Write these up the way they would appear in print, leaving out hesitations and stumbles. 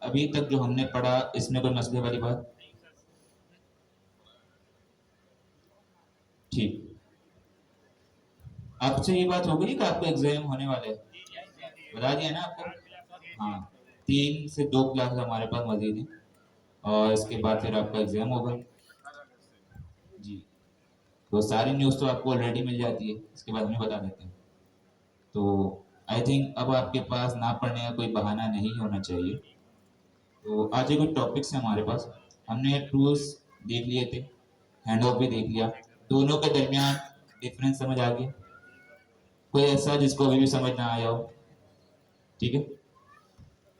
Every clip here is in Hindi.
अभी तक जो हमने पढ़ा इसमें कोई मसले वाली बात? ठीक। आपसे ये बात हो गई कि आपको एग्जाम होने वाले हैं? बता दिया ना आपको? हाँ। 3 से 2 क्लास हमारे पास मजीद है और इसके बाद फिर आपका एग्जाम होगा। जी। तो सारी न्यूज़ तो आपको ऑलरेडी मिल जाती है, इसके बाद हमें बता देते हैं। तो आई थिंक अब आपके पास ना पढ़ने का कोई बहाना नहीं होना चाहिए। तो आज ये कुछ टॉपिक्स हैं हमारे पास। हमने टूल्स देख लिए थे, हैंड ऑफ भी देख लिया। दोनों के दरमियान डिफरेंस समझ आ गया? कोई ऐसा जिसको अभी भी समझ ना आया हो? ठीक है।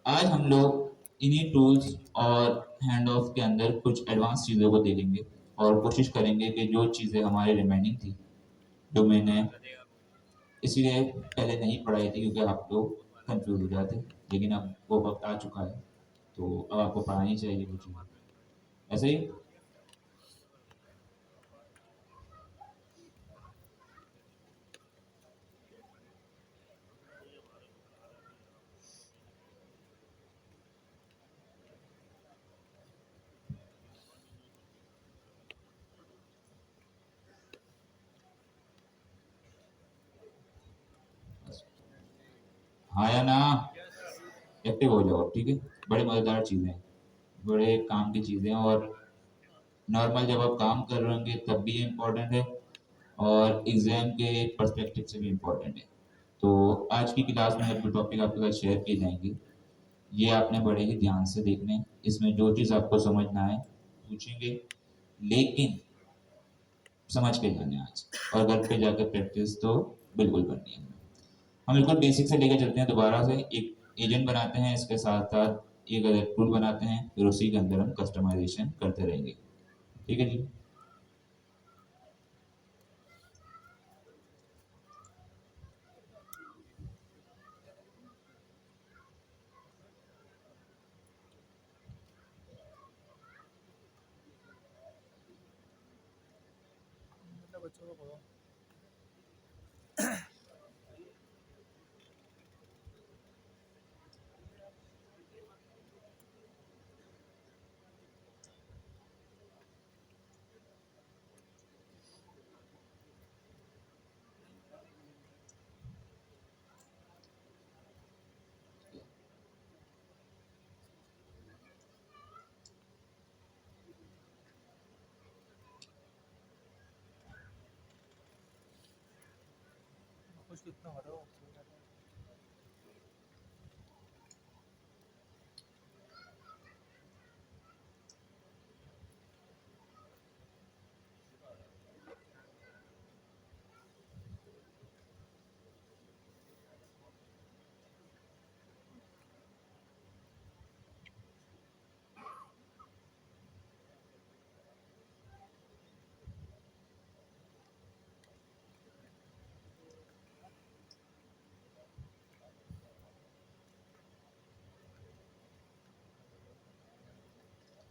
आज हम लोग इन्हीं टूल्स और हैंड ऑफ के अंदर कुछ एडवांस चीज़ों को देखेंगे और कोशिश करेंगे कि जो चीज़ें हमारे रिमेनिंग थी, जो मैंने इसीलिए पहले नहीं पढ़ाई थी क्योंकि आप लोग कंफ्यूज हो जाते, लेकिन अब वो वक्त आ चुका है तो अब आपको पढ़ानी चाहिए वो चीज़ें। ऐसे ही। हाँ या ना? एक्टिव हो जाओ, ठीक है। बड़ी मज़ेदार चीज़ें हैं, बड़े काम की चीज़ें हैं और नॉर्मल जब आप काम कर रहे होंगे तब भी इम्पोर्टेंट है और एग्ज़ाम के पर्सपेक्टिव से भी इम्पोर्टेंट है। तो आज की क्लास में जो टॉपिक आपके साथ शेयर किए जाएंगे ये आपने बड़े ही ध्यान से देखने हैं। इसमें जो चीज़ आपको समझ ना आए पूछेंगे, लेकिन समझ के जाने आज, और घर पे जाकर प्रैक्टिस तो बिल्कुल करनी है। हम बिल्कुल बेसिक से लेकर चलते हैं, दोबारा से एक एजेंट बनाते हैं, इसके साथ साथ एक अदर टूल बनाते हैं, फिर उसी के अंदर हम कस्टमाइजेशन करते रहेंगे। ठीक है जी। बच्चों को पढ़ो। कुछ कितना हो रहा हो।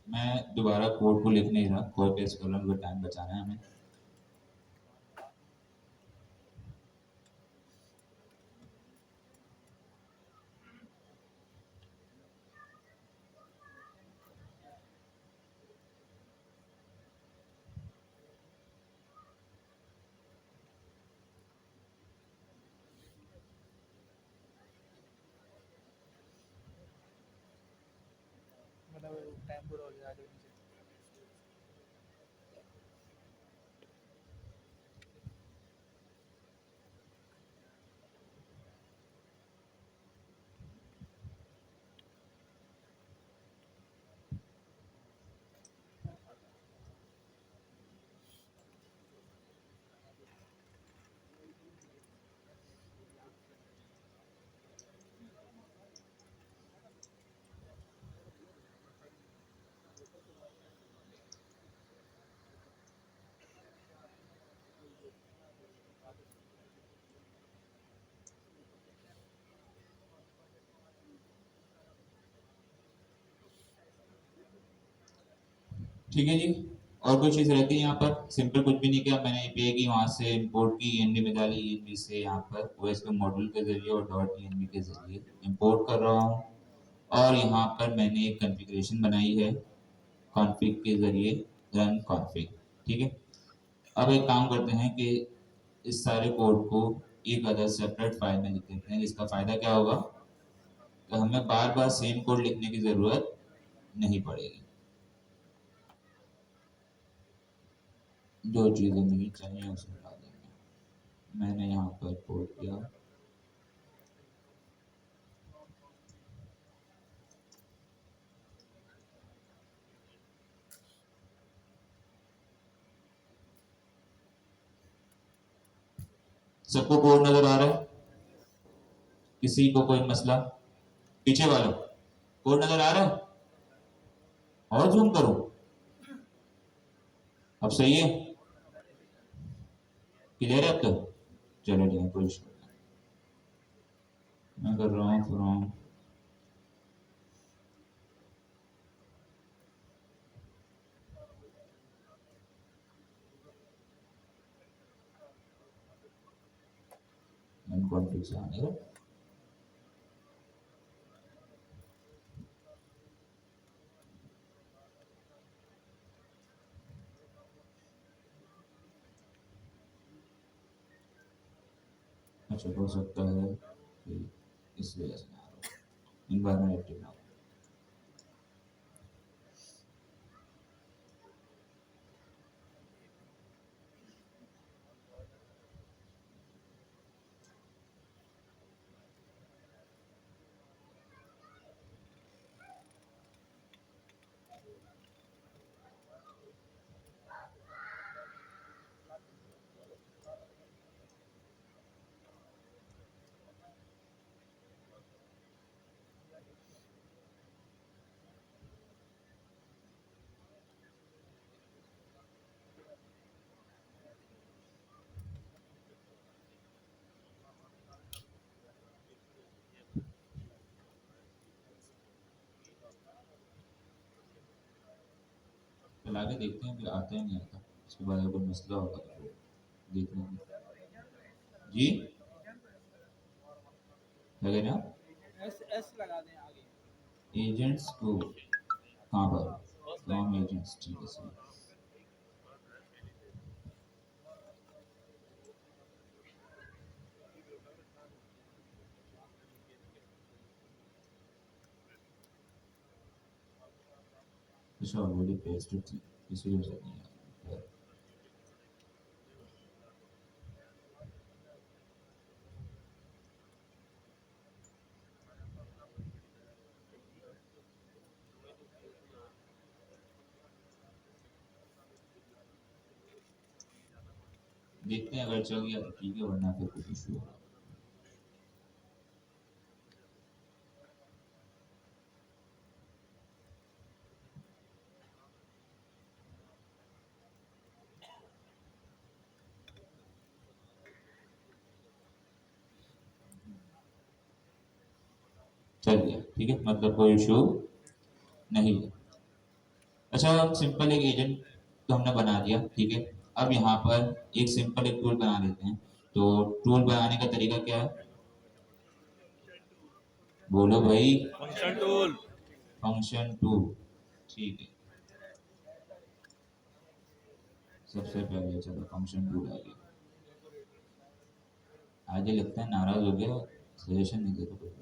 मैं दोबारा कोड को लिख नहीं रहा, कोड पेस्ट कर रहा हूँ, टाइम बचाना है हमें। मतलब टाइम पूरा हो गया आगे नीचे। ठीक है जी। और कोई चीज़ रहती है यहाँ पर? सिंपल कुछ भी नहीं किया मैंने, एपीआई की वहाँ से इंपोर्ट की, एनवी में डाली, एनवी से यहाँ पर ओएस के मॉड्यूल के जरिए और डॉट एनवी के जरिए इंपोर्ट कर रहा हूँ। और यहाँ पर मैंने एक कॉन्फ़िगरेशन बनाई है कॉन्फ़िग के जरिए, रन कॉन्फ़िग। ठीक है, अब एक काम करते हैं कि इस सारे कोड को एक अदर सेपरेट फाइल में लिख देते हैं, जिसका फायदा क्या होगा कि हमें बार बार सेम कोड लिखने की जरूरत नहीं पड़ेगी। जो चीजें नहीं चाहिए उसे हटा देंगे। मैंने यहाँ पर कोड किया, सबको कोड नजर आ रहा है? किसी को कोई मसला? पीछे वालों कोड नजर आ रहा है? और जूम करूं? अब सही है? क्लियर है अब तक? चलो ठीक है, कोई इशू नहीं। मैं कर रहा हूँ फ्रॉम कॉन्फ़िग से आने का। अच्छा, हो सकता है कि इस वजह से ना आ रहा हो, इन्वायरमेंट एक्टिव ना हो। चला के देखते हैं कि आता है नहीं आता, उसके बाद अगर कोई मसला होगा तो देख लेंगे। जी लगे ना? एस एस लगा दें आगे। एजेंट्स को कहाँ पर? फ्रॉम एजेंट्स, ठीक है सर। अच्छा, ऑलरेडी पेस्टेड थी, इसी वजह से नहीं आ रहा। देखते हैं, अगर चल गया तो ठीक है, वरना फिर कुछ इशू होगा। चल गया, ठीक है, मतलब कोई इशू नहीं है। अच्छा, हम सिंपल एक एजेंट तो हमने बना दिया, ठीक है। अब यहाँ पर एक सिंपल एक टूल बना लेते हैं। तो टूल बनाने का तरीका क्या है? बोलो भाई। Function tool. फंक्शन टूल, ठीक है। सबसे पहले चलो फंक्शन टूल आ गया। आगे लगता है नाराज हो गया, सजेशन नहीं दे रहा कोई।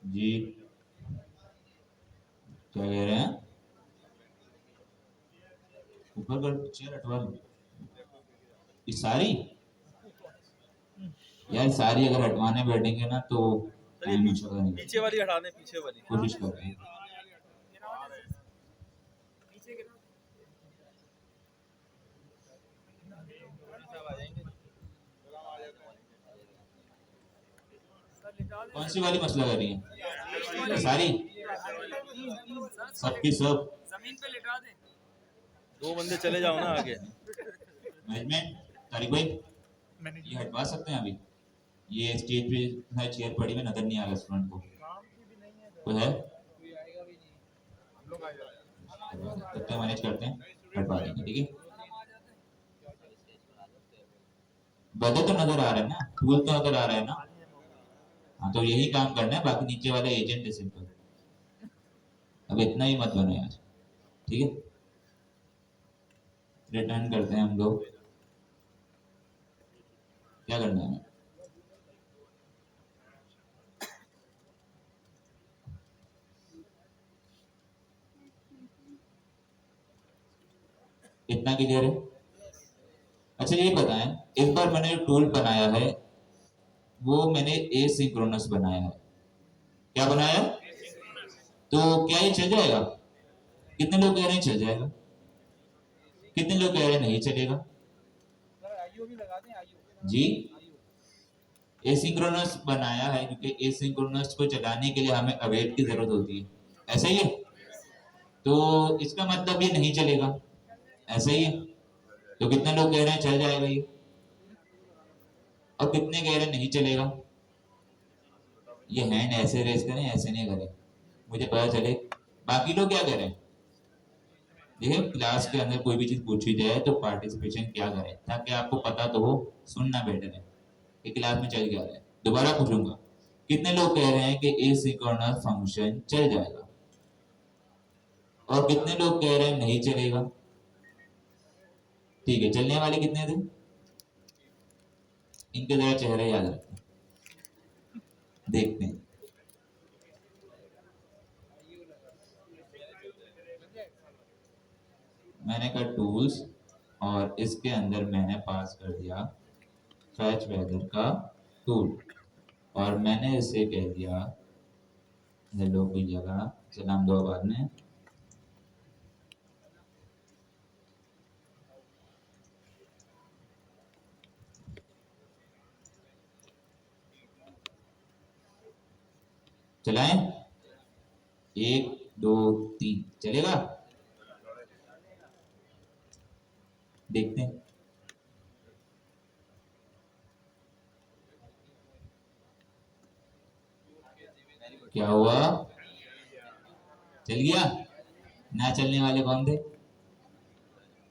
जी क्या कह रहे हैं? ऊपर कर चेयर हटवा लो। ये सारी? यार सारी अगर हटवाने बैठेंगे ना तो टाइम अच्छा नहीं। पीछे वाली हटा दें, पीछे वाली। कोशिश कर रहे हैं। कौन सी वाली मसला कर रही है? सारी सबकी सब जमीन पे लिटा दे। दो बंदे चले जाओ ना आगे। मैनेजमेंट तारिक भाई ये हटवा सकते हैं अभी? ये स्टेज पे है चेयर पड़ी में नजर नहीं आ रहा स्टूडेंट को। कोई है? तो मैनेज करते हैं, हटवा देंगे। ठीक है, बदल तो नजर आ रहा है ना, टूल तो नजर आ रहा है ना। हाँ तो यही काम करना है, बाकी नीचे वाला एजेंट है सिंपल। अब इतना ही मत बनो यार। ठीक है, रिटर्न करते हैं हम लोग। क्या करना है? इतना क्लियर है? अच्छा ये बताएं, इस बार मैंने जो टूल बनाया है वो मैंने एसिंक्रोनस बनाया है। क्या बनाया? तो क्या ये चल जाएगा? कितने लोग कह रहे हैं चल जाएगा? कितने लोग कह रहे हैं नहीं चलेगा? जी, एसिंक्रोनस बनाया है क्योंकि एसिंक्रोनस को चलाने के लिए हमें अवेट की जरूरत होती है। ऐसा ही है? तो इसका मतलब ये नहीं चलेगा, ऐसा ही है? तो कितने लोग कह रहे हैं चल जाएगा ये, और कितने कह रहे हैं नहीं चलेगा? ये हैंड ऐसे रेस करें, ऐसे नहीं करें, मुझे पता चले। बाकी लोग क्या कह रहे हैं? देखिए क्लास के अंदर कोई भी चीज पूछी जाए तो पार्टिसिपेशन क्या करें, ताकि आपको पता तो हो, सुनना बेटर है कि क्लास में चल क्या रहा है। दोबारा पूछूंगा, कितने लोग कह रहे हैं कि एसिंक्रोनस फंक्शन चल जाएगा, और कितने लोग कह रहे हैं नहीं चलेगा? ठीक है, चलने वाले कितने थे? इनके जरा चेहरे याद रखते हैं, देखते हैं। मैंने कहा टूल्स, और इसके अंदर मैंने पास कर दिया फैच वेदर का टूल, और मैंने इसे कह दिया हेलो की जगह सलाम दो बाद में। चलाएं, 1 2 3 चलेगा? देखते हैं। क्या हुआ? चल गया? ना चलने वाले कौन थे?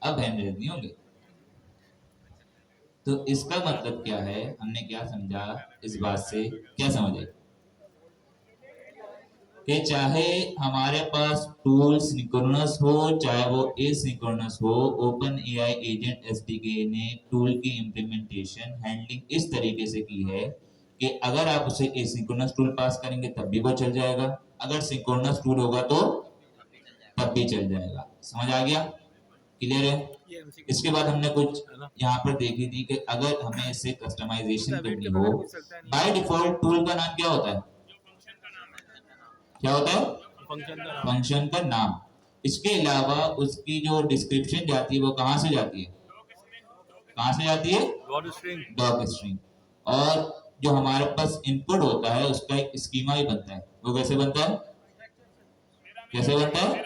अब हैंड रेज नहीं होंगे। तो इसका मतलब क्या है, हमने क्या समझा इस बात से, क्या समझ आई? कि चाहे हमारे पास टूल सिंक्रोनस हो चाहे वो एसिंक्रोनस हो, ओपन एआई एजेंट एसडीके ने टूल की इंप्लीमेंटेशन हैंडलिंग इस तरीके से की है कि अगर आप उसे एसिंक्रोनस टूल पास करेंगे तब भी वो चल जाएगा, अगर सिंक्रोनस टूल होगा तो तब भी चल जाएगा। समझ आ गया? क्लियर है? इसके बाद हमने कुछ यहाँ पर देखी थी कि अगर हमें इसे कस्टमाइजेशन करनी हो, बाय डिफॉल्ट टूल का नाम क्या होता है? क्या होता है? फंक्शन का नाम। इसके अलावा उसकी जो डिस्क्रिप्शन जाती है वो कहां से जाती है? कहां से जाती है? Docstring. और जो हमारे पास इनपुट होता है उसका एक स्कीमा भी बनता है। वो कैसे बनता है? कैसे बनता है?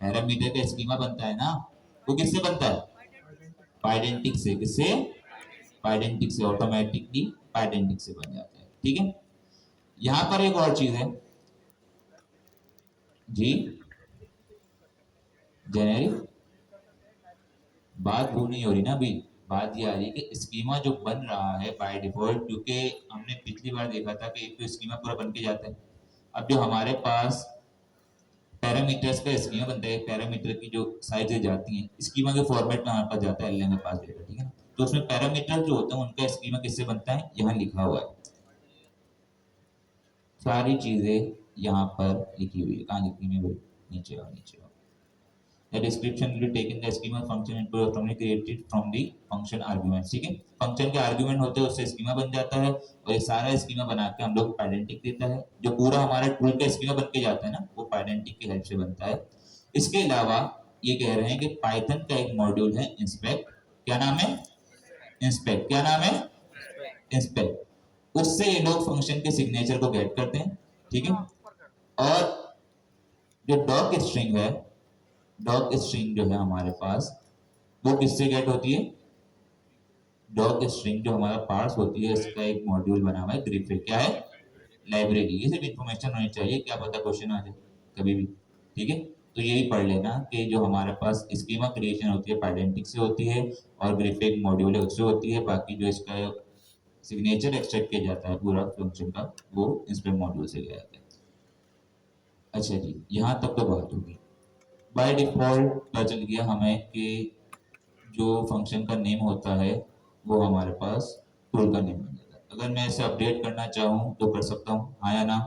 पैरामीटर का स्कीमा बनता है ना। वो किससे बनता है? पाइडेंटिक से। किससे? पाइडेंटिक से। ऑटोमेटिकली पाइडेंटिक से बन जाता है। ठीक है, यहां पर एक और चीज है जी, जनवरी बात वो नहीं हो रही ना अभी। बात ये आ रही है कि स्कीमा जो बन रहा है बाय डिफॉल्ट, क्योंकि हमने पिछली बार देखा था कि एक तो स्कीमा पूरा बन के जाता है। अब जो हमारे पास पैरामीटर्स का स्कीमा बनता है, पैरामीटर की जो साइजें जाती हैं स्कीमा के फॉर्मेट में हमारे पास जाता है, एल में पास डेटा। ठीक है ना, तो उसमें पैरामीटर जो होता है उनका स्कीमा किससे बनता है, यहाँ लिखा हुआ है। सारी चीजें यहाँ पर लिखी हुई है। कहाँ लिखी हुई है? नीचे और नीचे। The description will be taken the schema function input automatically created from the function arguments। ठीक है, फंक्शन के आर्गुमेंट होते हैं उससे स्कीमा बन जाता है, और ये सारा स्कीमा बना के हम लोग पाइडेंटिक देता है। जो पूरा हमारा टूल का स्कीमा बन के जाता है ना, वो पाइडेंटिक की हेल्प से बनता है। इसके अलावा ये कह रहे हैं कि पाइथन का एक मॉड्यूल है इंस्पेक्ट। क्या नाम है? इंस्पेक्ट। क्या नाम है? इंस्पेक्ट। उससे ये लोग फंक्शन के सिग्नेचर को गेट करते हैं, ठीक है। और जो डॉक स्ट्रिंग है, डॉक स्ट्रिंग जो है हमारे पास, वो किससे गेट होती है? डॉक स्ट्रिंग जो हमारा पार्स होती है, इसका एक मॉड्यूल बना हुआ है ग्रिफे, क्या है? लाइब्रेरी। ये सिर्फ इन्फॉर्मेशन होनी चाहिए, क्या पता क्वेश्चन आ जाए कभी भी, ठीक है। तो यही पढ़ लेना कि जो हमारे पास स्कीमा क्रिएशन होती है पाइडेंटिक से होती है, और ग्रिफे एक मॉड्यूल है उससे होती है। बाकी जो इसका सिग्नेचर एक्सट्रैक्ट किया जाता है पूरा फंक्शन का, वो इंस्पेक्ट मॉड्यूल से लिया जाता है। अच्छा जी, यहाँ तक तो बात होगी। बाय डिफॉल्ट पता चल गया हमें कि जो फंक्शन का नेम होता है वो हमारे पास टूल का नेम बन जाता है। अगर मैं इसे अपडेट करना चाहूँ तो कर सकता हूँ, हाँ या ना?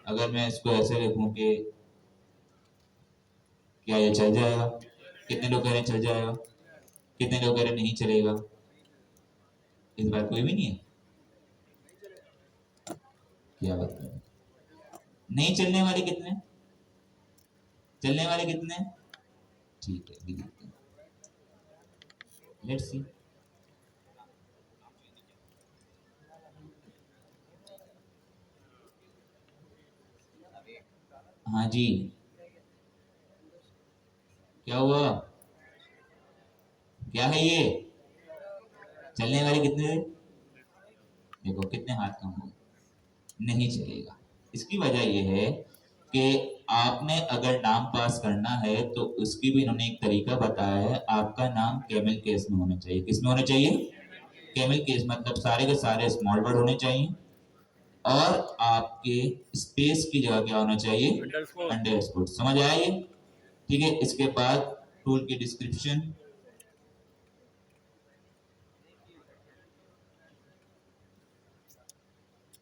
अगर मैं इसको ऐसे लिखूँ कि क्या ये चल जाएगा? कितने लोग कह रहे हैं चल जाएगा? कितने लोग कह रहे हैं नहीं चलेगा? इस बार कोई भी नहीं है, क्या बात है? नहीं चलने वाले कितने? चलने वाले कितने? ठीक है, लिख देते हैं, लेट्स सी। हाँ जी, क्या हुआ? क्या है ये? चलने वाले कितने थे? देखो कितने हाथ कम हो, नहीं चलेगा। इसकी वजह यह है कि आपने अगर नाम पास करना है तो उसकी भी इन्होंने एक तरीका बताया है। आपका नाम कैमल केस में होना चाहिए। किस में होना चाहिए? कैमल केस, मतलब सारे के सारे स्मॉल वर्ड होने चाहिए, और आपके स्पेस की जगह क्या होना चाहिए? अंडरस्कोर। समझ आया ये? ठीक है। इसके बाद टूल की डिस्क्रिप्शन,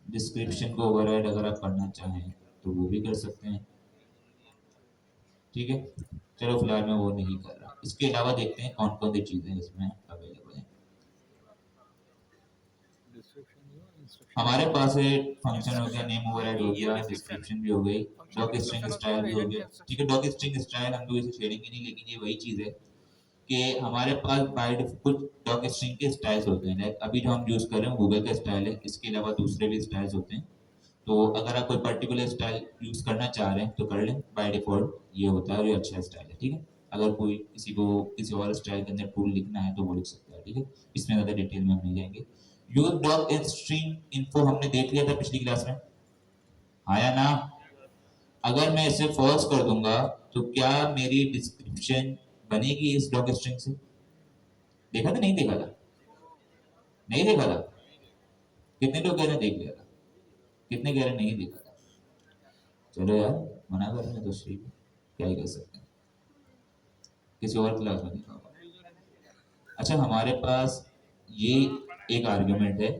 डिस्क्रिप्शन को ओवरराइड अगर आप करना चाहें तो वो भी कर सकते हैं, ठीक है। चलो फिलहाल मैं वो नहीं कर रहा। इसके अलावा देखते हैं कौन कौन सी चीजें इसमें अवेलेबल है। हमारे पास एक फंक्शन हो गया, नेम ओवरराइड हो गया, डिस्क्रिप्शन भी हो गई, डॉक स्ट्रिंग स्टाइल भी हो गया, ठीक है। डॉक स्ट्रिंग स्टाइल हम लोग इसे छेड़ेंगे नहीं, लेकिन ये वही चीज है कि हमारे पास बाय कुछ डॉक स्ट्रिंग के स्टाइल्स होते हैं। लाइक अभी जो हम यूज कर रहे हैं गूगल का स्टाइल है, इसके अलावा दूसरे भी स्टाइल्स होते हैं। तो अगर आप कोई पर्टिकुलर स्टाइल यूज करना चाह रहे हैं तो कर लें, बाय डिफॉल्ट ये होता है और ये अच्छा स्टाइल है, ठीक है। अगर कोई किसी को किसी और स्टाइल के अंदर टूल लिखना है तो वो लिख सकता है, ठीक है। इसमें ज्यादा डिटेल में हम नहीं जाएंगे। यूज डॉक स्ट्रिंग इन्फो हमने देख लिया था पिछली क्लास में, हाँ या ना? अगर मैं इसे फॉल्स कर दूंगा तो क्या मेरी डिस्क्रिप्शन बनेगी इस डॉक स्ट्रिंग से? देखा था नहीं देखा था? नहीं देखा था? कितने लोग कह रहे हैं देख लिया था? कितने कह रहे हैं नहीं देखा था? चलो यार, मना कर रहे हैं तो सही, क्या ही कर सकते हैं, किसी और क्लास में देखा होगा। अच्छा, हमारे पास ये एक आर्गुमेंट है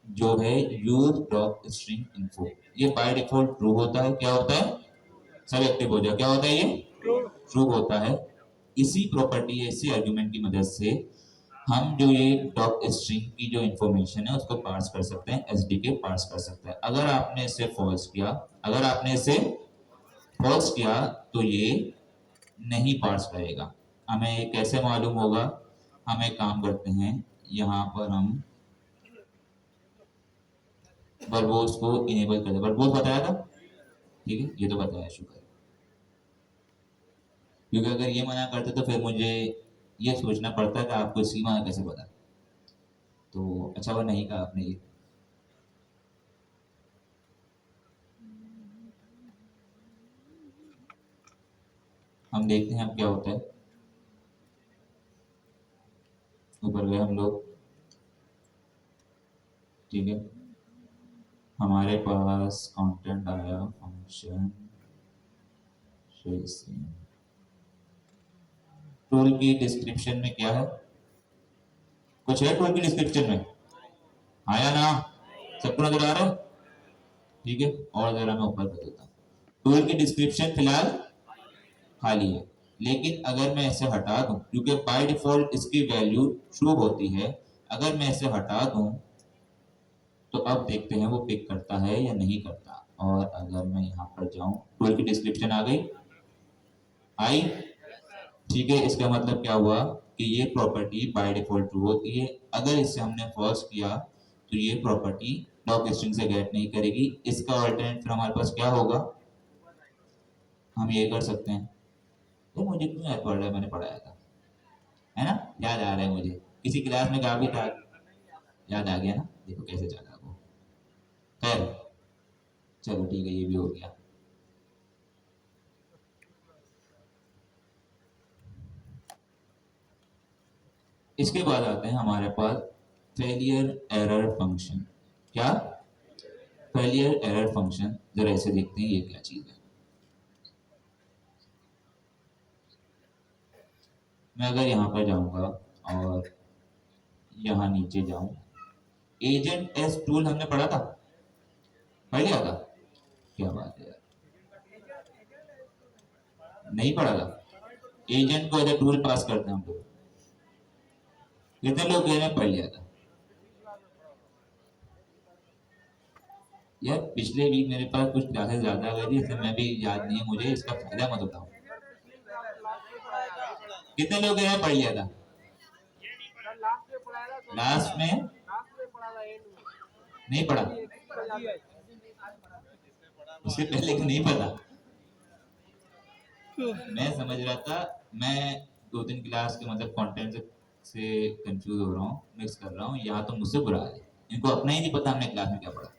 जो है यूज डॉक स्ट्रिंग इन्फो। ये बाय डिफॉल्ट ट्रू होता है। क्या होता है? सब एक्टिव हो जाए, क्या होता है? ये ट्रू होता है। इसी प्रॉपर्टी या इसी आर्गुमेंट की मदद से हम जो ये डॉक स्ट्रिंग की जो इंफॉर्मेशन है उसको पार्स कर सकते हैं, एसडीके पार्स कर सकता है। अगर आपने इसे फॉल्स किया, अगर आपने इसे फॉल्स किया तो ये नहीं पार्स करेगा। हमें कैसे मालूम होगा? हम एक काम करते हैं, यहाँ पर हम वर्बोस को इनेबल कर दे। वर्बोस बताया था, ठीक है, ये तो बताया, शुक्र। क्योंकि अगर ये मना करते तो फिर मुझे ये सोचना पड़ता है कि आपको सीमा कैसे पता। तो अच्छा वो नहीं कहा आपने ये। हम देखते हैं अब क्या होता है। ऊपर गए हम लोग, ठीक है। हमारे पास कंटेंट आया फंक्शन टूल की डिस्क्रिप्शन में क्या है? कुछ है टूल की डिस्क्रिप्शन में, आया ना? सबको नजर आ रहा है? ठीक है, और जरा मैं ऊपर कर देता हूँ। टूल की डिस्क्रिप्शन फिलहाल खाली है, लेकिन अगर मैं इसे हटा दूं, क्योंकि बाय डिफॉल्ट इसकी वैल्यू ट्रू होती है, अगर मैं इसे हटा दूं तो अब देखते हैं वो पिक करता है या नहीं करता। और अगर मैं यहाँ पर जाऊं, टूल की डिस्क्रिप्शन आ गई, आई, ठीक है। इसका मतलब क्या हुआ कि ये प्रॉपर्टी बाय डिफॉल्ट ट्रू होती है। अगर इसे हमने फॉल्स किया तो ये प्रॉपर्टी लॉक स्ट्रिंग से गेट नहीं करेगी। इसका ऑल्टरनेट फिर हमारे पास क्या होगा, हम ये कर सकते हैं। तो मुझे क्यों याद पड़ रहा है, मैंने पढ़ाया था, है ना, याद आ रहा है मुझे, किसी क्लास में कहा भी था, याद आ गया ना, देखो कैसे चला वो। खैर चलो ठीक है, ये भी हो गया। इसके बाद आते हैं हमारे पास फेलियर एरर फंक्शन। क्या? Failure error function. जरा इसे देखते हैं ये क्या चीज है। मैं अगर यहाँ पर जाऊंगा और यहाँ नीचे जाऊं, एजेंट एस टूल हमने पढ़ा था, पढ़ लिया था, क्या बात है यार, नहीं पढ़ा था। एजेंट को एज ए टूल पास करते हैं हम लोग, कितने लोग ने पढ़ लिया था यार? पिछले वीक मेरे पास कुछ क्लासेस ज्यादा आ गई थी, इसलिए मैं भी याद नहीं है मुझे, इसका फायदा मत उठाओ। कितने लोग ने पढ़ लिया था लास्ट में? नहीं पढ़ा? उसके पहले का नहीं पता? मैं समझ रहा था, मैं 2-3 क्लास के मतलब कंटेंट से कंफ्यूज हो रहा हूँ, मिक्स कर रहा हूँ, यहाँ तो मुझसे बुरा है, इनको अपना ही नहीं पता हमने क्लास में क्या पढ़ा।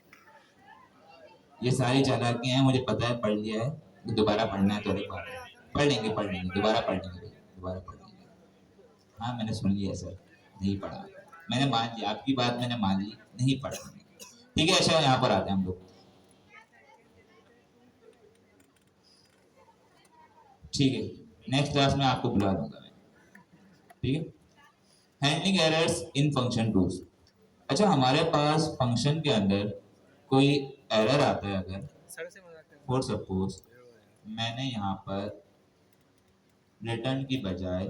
ये सारी चालाकियां हैं, मुझे पता है, पढ़ लिया है, तो दोबारा पढ़ना है तो अलग बात है, पढ़ लेंगे पढ़ लेंगे, दोबारा पढ़ लेंगे, दोबारा पढ़ लेंगे। हाँ मैंने सुन लिया सर, नहीं पढ़ा, मैंने मान लिया आपकी बात, मैंने मान ली, नहीं पढ़ा। ठीक है, अच्छा यहाँ पर आते हैं हम लोग। ठीक है, नेक्स्ट क्लास में आपको बुला दूंगा मैं, ठीक है। Handling errors in function tools. अच्छा, हमारे पास फंक्शन के अंदर कोई एरर आता है, अगर फॉर सपोज मैंने यहाँ पर रिटर्न की बजाय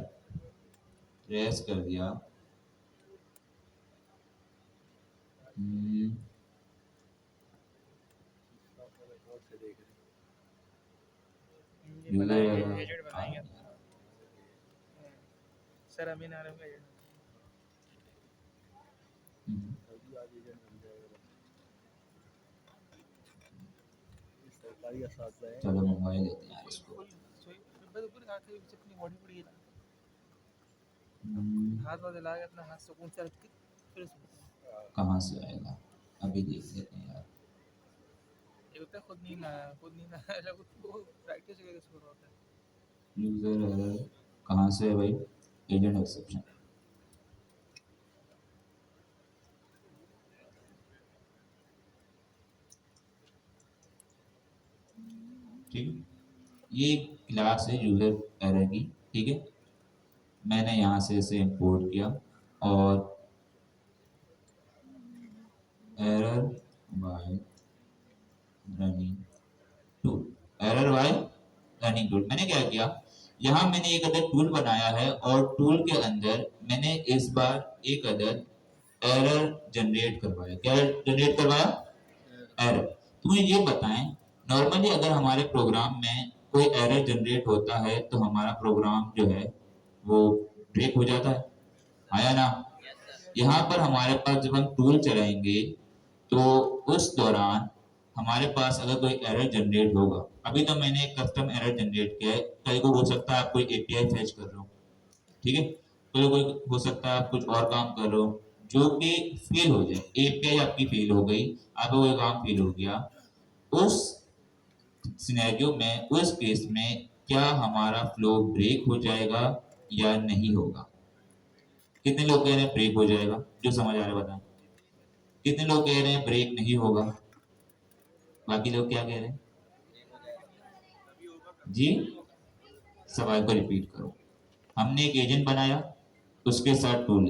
रेस कर दिया सर अमीन आलम का एजेंट। चलो मोबाइल लेते हैं इसको। हाथ वाथ ला के अपना हाथ सुकून से रख के फिर उसमें कहाँ से आएगा, अभी देख लेते हैं यार। ये होता है खुद नींद आया, खुद नींद आया जब उसको प्रैक्टिस वगैरह से हो रहा होता है। यूजर एरर कहाँ से है भाई? Agent exception. ठीक, ये क्लास है यूजर एरर की, ठीक है। मैंने यहाँ से इसे इंपोर्ट किया और error bye running tool, error bye running tool. मैंने क्या किया, यहाँ मैंने एक अदर टूल बनाया है और टूल के अंदर मैंने इस बार एक अदर एरर जनरेट करवाया। क्या जनरेट करवाया? एरर। तो मुझे ये बताएं, नॉर्मली अगर हमारे प्रोग्राम में कोई एरर जनरेट होता है तो हमारा प्रोग्राम जो है वो ब्रेक हो जाता है, आया ना? यहाँ पर हमारे पास जब हम टूल चलाएंगे तो उस दौरान हमारे पास अगर कोई एरर जनरेट होगा, अभी तो मैंने एक कस्टम एरर जनरेट किया है, कई को हो सकता है आप कोई एपीआई फेच कर रहे हो, ठीक है, तो कोई हो सकता है आप कुछ और काम कर रहे हो जो कि फेल हो जाए, एपीआई आपकी फेल हो गई, आपका कोई काम फेल हो गया, उस सिनेरियो में, उस केस में क्या हमारा फ्लो ब्रेक हो जाएगा या नहीं होगा? कितने लोग कह रहे हैं ब्रेक हो जाएगा? जो समझ आ रहा है बताएं। कितने लोग कह रहे हैं ब्रेक नहीं होगा? बाकी लोग क्या कह रहे हैं जी? सवाल को रिपीट करो। हमने एक एजेंट बनाया, उसके साथ टूल,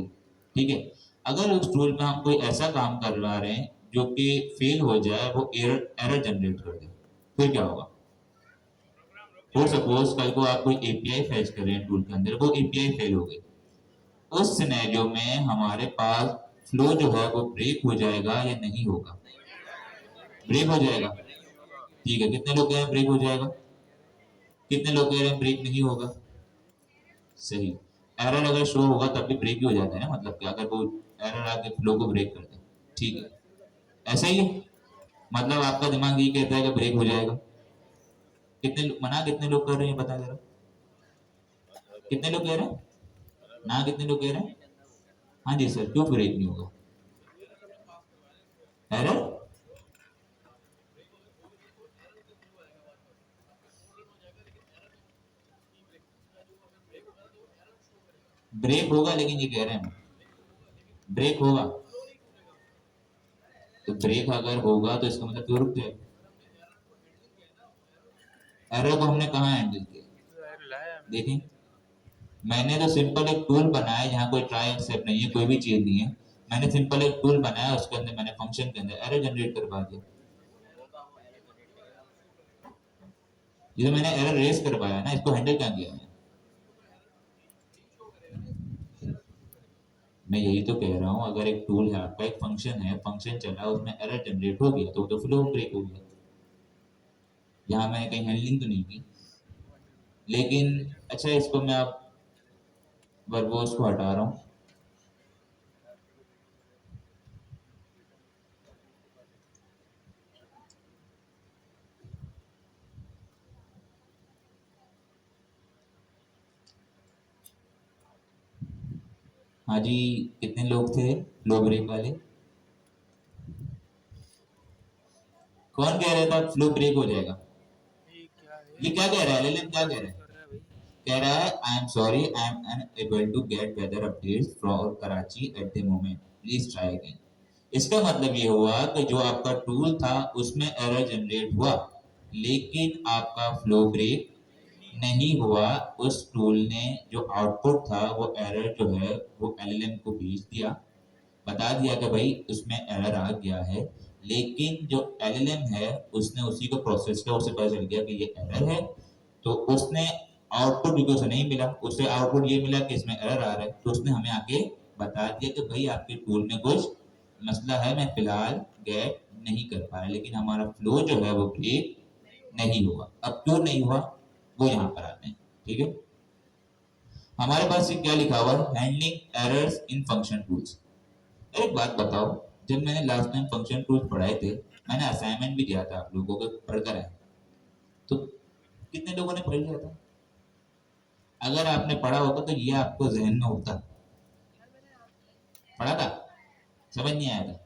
ठीक है। अगर उस टूल में हम कोई ऐसा काम करवा रहे हैं जो कि फेल हो जाए, वो एरर जनरेट कर दे, फिर क्या होगा? फॉर सपोज कल को आप कोई एपीआई फेच कर रहे हैं टूल के अंदर, वो एपीआई फेल हो गई, उस सिनेरियो में हमारे पास फ्लो जो है वो ब्रेक हो जाएगा या नहीं होगा? ब्रेक हो जाएगा, ठीक है। कितने लोग कह रहे हैं ब्रेक हो जाएगा? कितने लोग कह रहे हैं ब्रेक नहीं होगा? सही। एरर अगर शो होगा तब भी ब्रेक ही हो जाता है ना, मतलब कि अगर वो एरर आके फ्लो को ब्रेक कर दे, ठीक है, ऐसा ही है। मतलब आपका दिमाग ये कहता है कि ब्रेक हो जाएगा। कितने लोग कर रहे हैं बता जरा, कितने लोग कह रहे हैं ना, कितने लोग कह रहे हैं हाँ जी सर, क्यों ब्रेक नहीं होगा? एरर ब्रेक होगा, लेकिन ये कह रहे हैं ब्रेक होगा, तो ब्रेक अगर होगा तो इसका मतलब क्यों रुक जाएगा? एरर को हमने कहाँ हैंडल किया देखें, मैंने तो सिंपल एक टूल बनाया जहाँ कोई ट्राई एक्सेप्ट नहीं है, कोई भी चीज नहीं है। मैंने सिंपल एक टूल बनाया, उसके अंदर मैंने फंक्शन के अंदर एरर जनरेट करवा दिया। ये मैंने एरर रेस करवाया ना, इसको हैंडल क्या किया है? मैं यही तो कह रहा हूँ, अगर एक टूल है आपका, एक फंक्शन है, फंक्शन चला, उसमें एरर जनरेट हो गया तो फ्लो ब्रेक हो गया। यहाँ मैंने कहीं हैंडलिंग तो नहीं की। लेकिन अच्छा, इसको मैं आप वर्बोस को हटा रहा हूँ। हाँ जी, कितने लोग थे लो ब्रेक वाले? कौन कह रहा था फ्लो ब्रेक हो जाएगा? ये क्या कह रहा है एलएलएम, क्या कह रहा है? कह रहा है I am sorry, I am unable to get weather updates from Karachi at the moment, please try again. इसका मतलब ये हुआ कि जो आपका टूल था उसमें एरर जनरेट हुआ, लेकिन आपका फ्लो ब्रेक नहीं हुआ। उस टूल ने जो आउटपुट था वो एरर जो है वो एलएलएम को भेज दिया, बता दिया कि भाई उसमें एरर आ गया है, लेकिन जो एलएलएम है उसने उसी को प्रोसेस किया, उसे पता चल गया कि ये एरर है, तो उसने आउटपुट भी उसे नहीं मिला, उसे आउटपुट ये मिला कि इसमें एरर आ रहा है, तो उसने हमें आके बता दिया कि भाई आपके टूल में कुछ मसला है, मैं फिलहाल गेट नहीं कर पाया, लेकिन हमारा फ्लो जो है वो ब्रेक नहीं हुआ। अब क्यों नहीं हुआ वो यहाँ पर आते हैं, ठीक है। हमारे पास ये क्या लिखा हुआ है, handling errors in function tools. एक बात बताओ, जब मैंने लास्ट टाइम फंक्शन टूल्स पढ़ाए थे, मैंने असाइनमेंट भी दिया था आप लोगों को, पढ़कर आए, तो कितने लोगों ने पढ़ लिया था? अगर आपने पढ़ा होता तो ये आपको जहन में होता, पढ़ा था, समझ नहीं आया था?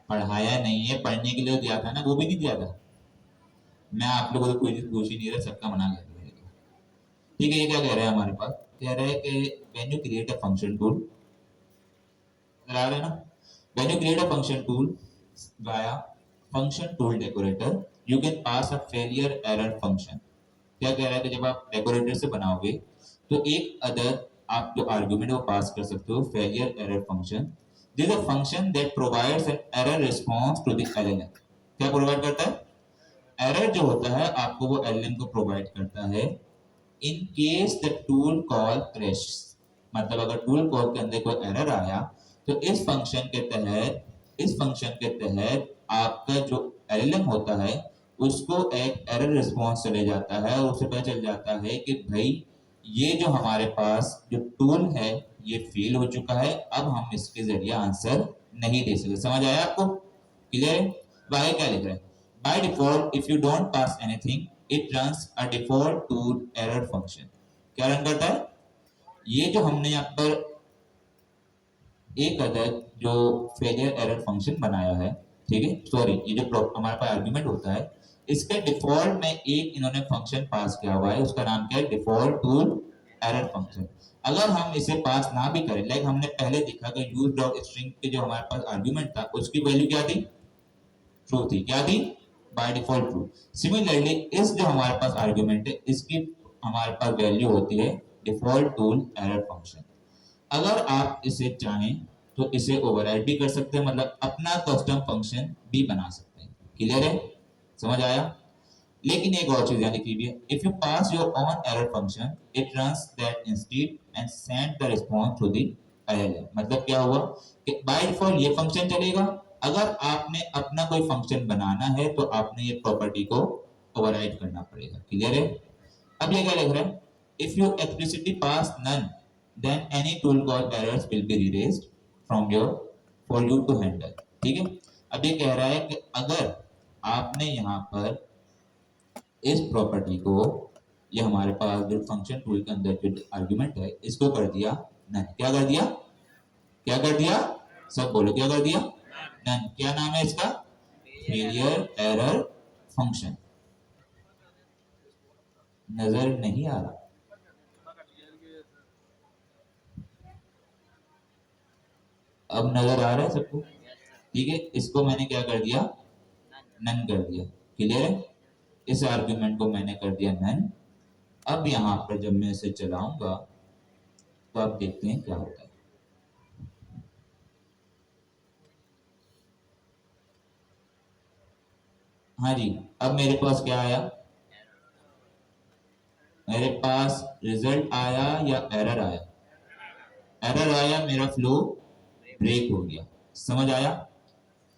पढ़ाया नहीं है, पढ़ने के लिए दिया था ना, वो भी नहीं दिया था। मैं आप लोगों को कोई दोषी नहीं रहा, सबका मना कर दिया। ठीक है, ये क्या कह रहे हैं हमारे पास, कह रहे हैं कि when you create a function tool, लगा रहे ना, when you create a function tool via function tool decorator, you can pass a failure error function. क्या कह रहा है कि जब आप डेकोरेटर से बनाओगे तो एक अदर आप जो आर्गुमेंट वो पास कर सकते हो, failure error function. This a function that provides an error response to the LLM. क्या प्रोवाइड करता है? एरर जो होता है आपको वो एलएलएम को प्रोवाइड करता है in case the tool call crash. मतलब अगर टूल कॉल के अंदर कोई एरर आया तो इस फंक्शन के तहत आपका जो एलएलएम होता है उसको एक एरर रिस्पांस चले जाता है और उसे पता चल जाता है कि भाई ये जो हमारे पास जो टूल है ये फेल हो चुका है, अब हम इसके जरिए आंसर नहीं दे सकते। समझ आया आपको? क्लियर है? आगे क्या लिख रहे हैं, by default if you don't pass anything it runs a default tool error function. क्या रन करता है? ये जो हमने यहाँ पर एक अदद जो फेलियर एरर फंक्शन बनाया है, ठीक है, सॉरी, ये जो हमारे पास आर्गुमेंट होता है इसके डिफॉल्ट में एक इन्होंने फंक्शन पास किया हुआ है, उसका नाम क्या है, डिफॉल्ट टूल एरर फंक्शन। अगर हम इसे पास ना भी करें, लाइक हमने पहले देखा कि यूज डॉट स्ट्रिंग के जो हमारे पास आर्गुमेंट था उसकी वैल्यू क्या थी, ट्रू थी, क्या थी, बाय डिफॉल्ट ट्रू। सिमिलरली इस जो हमारे पास आर्गुमेंट है इसकी हमारे पास वैल्यू होती है डिफॉल्ट टूल एरर फंक्शन। अगर आप इसे चाहें तो इसे ओवरराइड भी कर सकते हैं, मतलब अपना कस्टम फंक्शन भी बना सकते हैं। क्लियर है? समझ आया? लेकिन एक और चीज याद रखिए, if you pass your own error function it runs that instead and send the response to the LLM. मतलब क्या हुआ कि बाय डिफॉल्ट ये फंक्शन चलेगा, अगर आपने अपना कोई फंक्शन बनाना है तो आपने ये प्रॉपर्टी को ओवरराइड करना पड़ेगा। क्लियर है? अब ये क्या लिख रहा है, if you explicitly pass none then any tool called errors will be erased from your for you to handle। ठीक है, अब ये कह रहा है कि अगर आपने यहाँ पर इस प्रॉपर्टी को, ये हमारे पास जो फंक्शन टूल के अंदर जो आर्गुमेंट है, इसको कर दिया नन। क्या कर दिया, क्या कर दिया, सब बोलो क्या कर दिया, नन। क्या नाम है इसका, फेलियर एरर फंक्शन। नजर नहीं आ रहा, अब नजर आ रहा है सबको, ठीक है। इसको मैंने क्या कर दिया, नन कर दिया। क्लियर है, इस आर्गुमेंट को मैंने कर दिया नन। अब यहां पर जब मैं इसे चलाऊंगा तो आप देखते हैं क्या होता है। हाँ जी, अब मेरे पास क्या आया, मेरे पास रिजल्ट आया या एरर आया, एरर आया, मेरा फ्लो ब्रेक हो गया। समझ आया,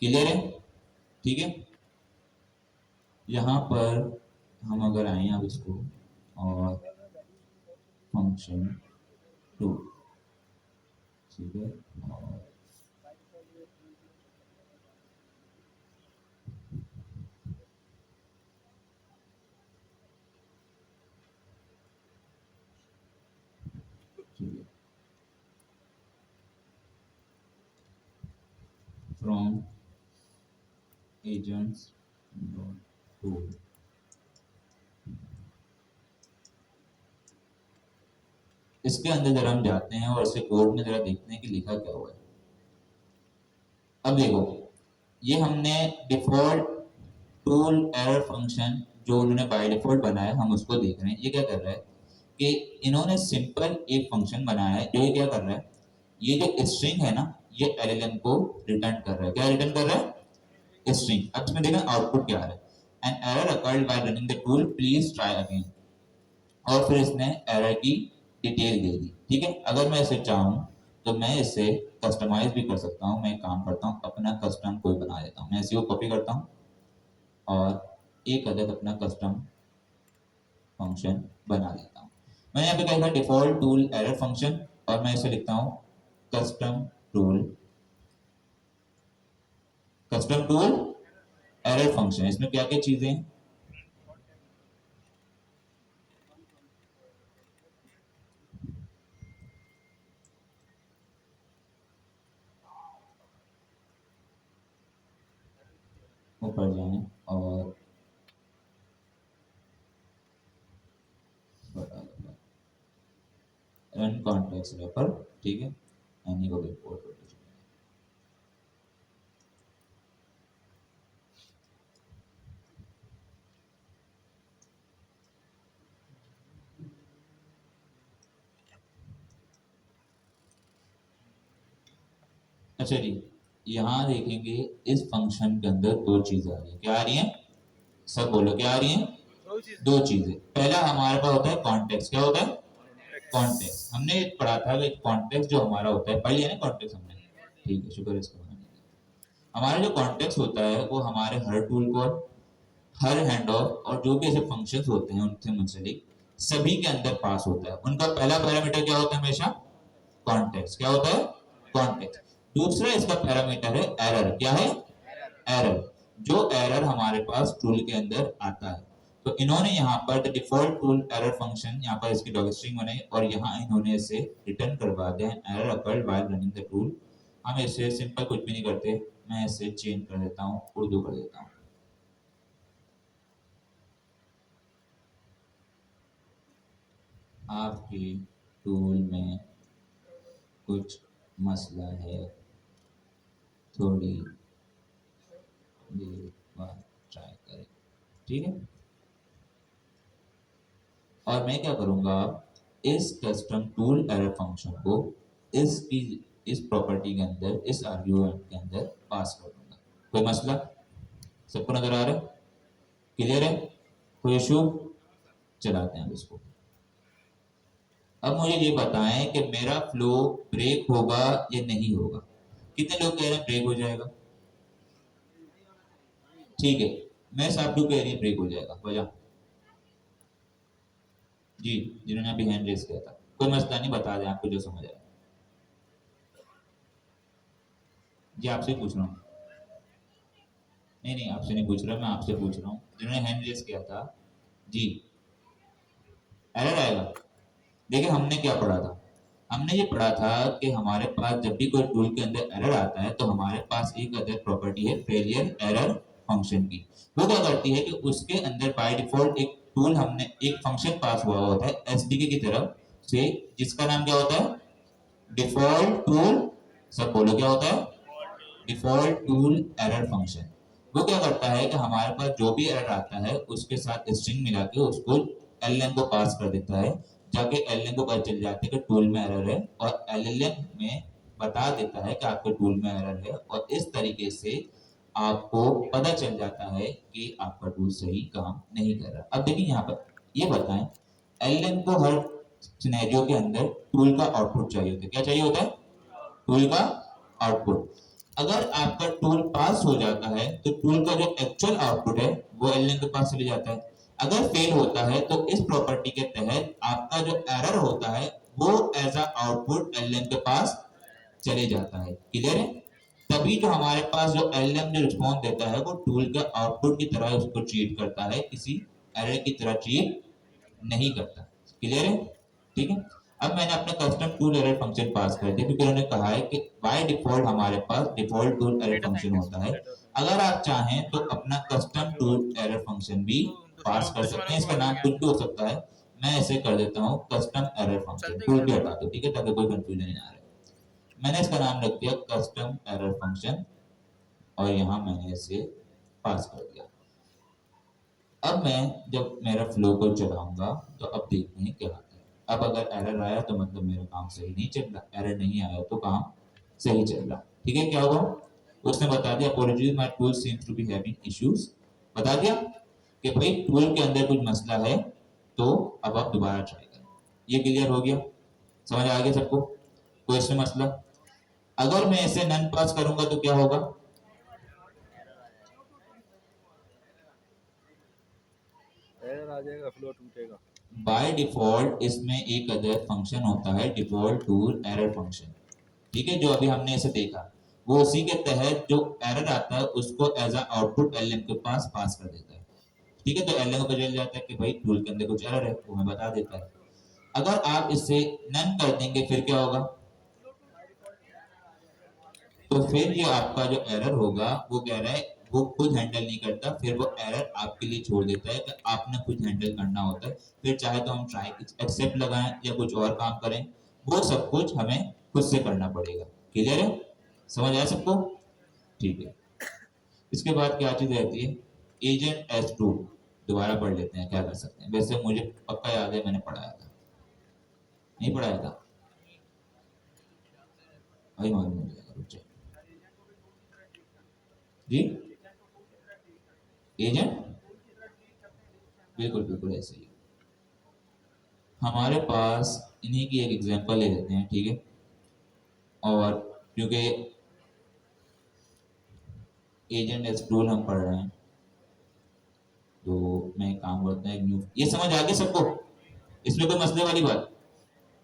क्लियर है, ठीक है। यहाँ पर हम अगर आए अब इसको और फंक्शन टू, ठीक है, और फ्रॉम एजेंट्स टूल, इसके अंदर जरा हम जाते हैं और इसे कोड में जरा देखते हैं कि लिखा क्या हुआ है। अब देखो, ये हमने डिफॉल्ट टूल एरर फंक्शन जो उन्होंने बाय डिफॉल्ट बनाया, हम उसको देख रहे हैं। ये क्या कर रहा है कि इन्होंने सिंपल एक फंक्शन बनाया है जो ये क्या कर रहा है, ये जो स्ट्रिंग है ना, ये एलएलएम को रिटर्न कर रहा है। क्या रिटर्न कर रहा है, स्ट्रिंग। अब इसमें देखना आउटपुट क्या आ रहा है, an error occurred bye running the tool, please try again. और फिर इसने एरर की डिटेल दे दी। ठीक है, अगर मैं इसे चाहूँ तो मैं इसे कस्टमाइज भी कर सकता हूँ। मैं काम करता हूँ, अपना कस्टम कोई बना देता हूँ। मैं इसी को कॉपी करता हूँ और एक अदद अपना कस्टम फंक्शन बना लेता हूँ। मैंने यहाँ पे कहा था डिफॉल्ट टूल एरर फंक्शन, और मैं इसे लिखता हूँ कस्टम टूल एरर फंक्शन। इसमें क्या क्या चीजें हैं, ऊपर जाएं और रन कॉन्टेक्स्ट रेफर, ठीक है, एनी को रिपोर्ट कर दीजिए। अच्छा जी, यहाँ देखेंगे इस फंक्शन के अंदर दो चीजें आ रही है। क्या आ रही हैं, सब बोलो क्या आ रही हैं, दो चीजें। पहला हमारे पास होता है कॉन्टेक्स्ट। क्या होता है, कॉन्टेक्स्ट। हमने पढ़ा था कि कॉन्टेक्स्ट जो हमारा होता है, पढ़ लिया ना कॉन्टेक्स्ट हमने, ठीक है, शुक्र है इसको। हमारा जो कॉन्टेक्स्ट होता है वो हमारे हर टूल को, हर हैंड ऑफ और जो भी ऐसे फंक्शंस होते हैं उनसे मुंसलिक सभी के अंदर पास होता है। उनका पहला पैरामीटर क्या होता है, हमेशा कॉन्टेक्स्ट। क्या होता है, कॉन्टेक्स्ट। दूसरा इसका पैरामीटर है एरर। क्या है, एरर। जो एरर हमारे पास टूल के अंदर आता है, तो इन्होंने यहाँ पर the default tool error function, यहाँ पर इसकी डॉग स्ट्रिंग बनाई और यहाँ इन्होंने इसे रिटर्न करवा दिया error occurred while running the tool. हम इसे सिंपल कुछ भी नहीं करते, मैं इसे चेंज कर देता हूँ, उर्दू कर देता हूँ। आपके टूल में कुछ मसला है, थोड़ी देर बाद ट्राई करें, ठीक है। और मैं क्या करूंगा, इस कस्टम टूल एरर फंक्शन को इस प्रॉपर्टी के अंदर, इस आर्ग्यूमेंट के अंदर पास कर दूंगा। कोई मसला, सबको नजर आ रहा है, क्लियर है, कोई इशू। चलाते हैं इसको। अब मुझे ये बताएं कि मेरा फ्लो ब्रेक होगा या नहीं होगा। कितने लोग कह रहे हैं ब्रेक हो जाएगा, ठीक है। मैं साबडू कह रही है ब्रेक हो जाएगा, वजह जी, जिन्होंने अभी हैंड रेस किया था, कोई मसला नहीं, बता दें आपको जो समझ आए। जी आपसे पूछ रहा हूँ। नहीं नहीं आपसे नहीं पूछ रहा, मैं आपसे पूछ रहा हूँ जिन्होंने हैंड रेस किया था। जी एरर आएगा। देखिए हमने क्या पढ़ा था, हमने ये पढ़ा था कि हमारे पास जब भी कोई टूल के अंदर एरर आता है तो हमारे पास एक अदर प्रॉपर्टी है फेलियर एरर फंक्शन की। वो क्या करती है कि उसके अंदर बाय डिफॉल्ट एक टूल हमने एक फंक्शन पास हुआ होता है एसडीके की तरफ से, जिसका नाम क्या होता है, डिफॉल्ट टूल। सब बोलो क्या होता है, डिफॉल्ट टूल एरर फंक्शन। वो क्या करता है कि हमारे पास जो भी एरर आता है उसके साथ स्ट्रिंग मिला के उसको एलएलएम को पास कर देता है, जाके एलएलएम को पता चल जाता है कि टूल में एरर है और एलएलएम में बता देता है कि आपके टूल में एरर है, और इस तरीके से आपको पता चल जाता है कि आपका टूल सही काम नहीं कर रहा। अब देखिए यहाँ पर ये बताएं, एलएलएम को हर सिनेरियो के अंदर टूल का आउटपुट चाहिए होता है। क्या चाहिए होता है, टूल का आउटपुट। अगर आपका टूल पास हो जाता है तो टूल का जो एक्चुअल आउटपुट है वो एलएन के पास चले जाता है। अगर फेल होता है तो इस प्रॉपर्टी के तहत आपका जो एरर होता है वो एज अ आउटपुट एलएन के पास चले जाता है। क्लियर है? तभी जो हमारे पास जो एलएम जो रिस्पॉन्स देता है वो टूल के आउटपुट की तरह उसको ट्रीट करता है, किसी एरर की तरह ट्रीट नहीं करता। क्लियर है? ठीक है। अब मैंने अपना कस्टम टूल एरर फंक्शन पास कर दिया क्योंकि उन्होंने कहा है कि बाय डिफॉल्ट हमारे पास default tool error data function scientist होता है। डेटा अगर आप चाहें तो अपना कस्टम टूल एरर फंक्शन भी पास कर सकते हैं, इसका नाम कुछ भी हो सकता है। मैं ऐसे कर देता हूँ कस्टम एरर फंक्शन, टूल भी हटा दो, ठीक है, ताकि कोई कंफ्यूजन नहीं आ रहा है। मैंने इसका नाम रख दिया कस्टम एरर फंक्शन और यहाँ मैंने इसे पास कर दिया। अब मैं जब मेरा फ्लो को चलाऊंगा तो अब देखते हैं क्या आता है। अब अगर एरर आया तो मतलब मेरा काम सही नहीं चल रहा, एरर नहीं आया तो काम सही चल रहा। ठीक है, क्या होगा, उसने बता दिया apologies my tool seems to be having issues, बता दिया कि भाई टूल के अंदर कुछ मसला है, तो अब आप दोबारा ट्राई करें। ये क्लियर हो गया, समझ आ गया सबको, कोई इसमें मसला? अगर मैं इसे नन पास करूंगा तो क्या होगा, एरर आ जाएगा, फ्लो टूटेगा। बाय डिफॉल्ट इसमें एक अदर फंक्शन होता है डिफॉल्ट टूल एरर फंक्शन। ठीक है, जो अभी हमने इसे देखा वो उसी के तहत जो एरर आता है उसको एज अ आउटपुट एलएम के पास कर देता है। ठीक है, तो एलएम को पता चल जाता है कि भाई टूल के अंदर कुछ एरर है, वो हमें बता देता है। अगर आप इसे नन कर देंगे फिर क्या होगा, तो फिर ये आपका जो एरर होगा वो कह रहा है वो खुद हैंडल नहीं करता, फिर वो एरर आपके लिए छोड़ देता है कि आपने खुद हैंडल करना होता है। फिर चाहे तो हम ट्राई एक्सेप्ट लगाएं या कुछ और काम करें, वो सब कुछ हमें खुद से करना पड़ेगा। क्लियर है, समझ आया सबको? ठीक है। इसके बाद क्या चीज रहती है, एजेंट एस टू। दोबारा पढ़ लेते हैं, क्या कर सकते हैं। वैसे मुझे पक्का याद है मैंने पढ़ाया था, नहीं पढ़ाया था, अभी मालूम हो जाएगा, रुक जाए। जी एजेंट, बिल्कुल बिल्कुल ऐसे ही। हमारे पास इन्हीं की एक एग्जांपल ले लेते हैं, ठीक है। और क्योंकि एजेंट एस टूल हम पढ़ रहे हैं तो मैं काम करता है न्यू, ये समझ आ गई सबको, इसमें कोई मसले वाली बात?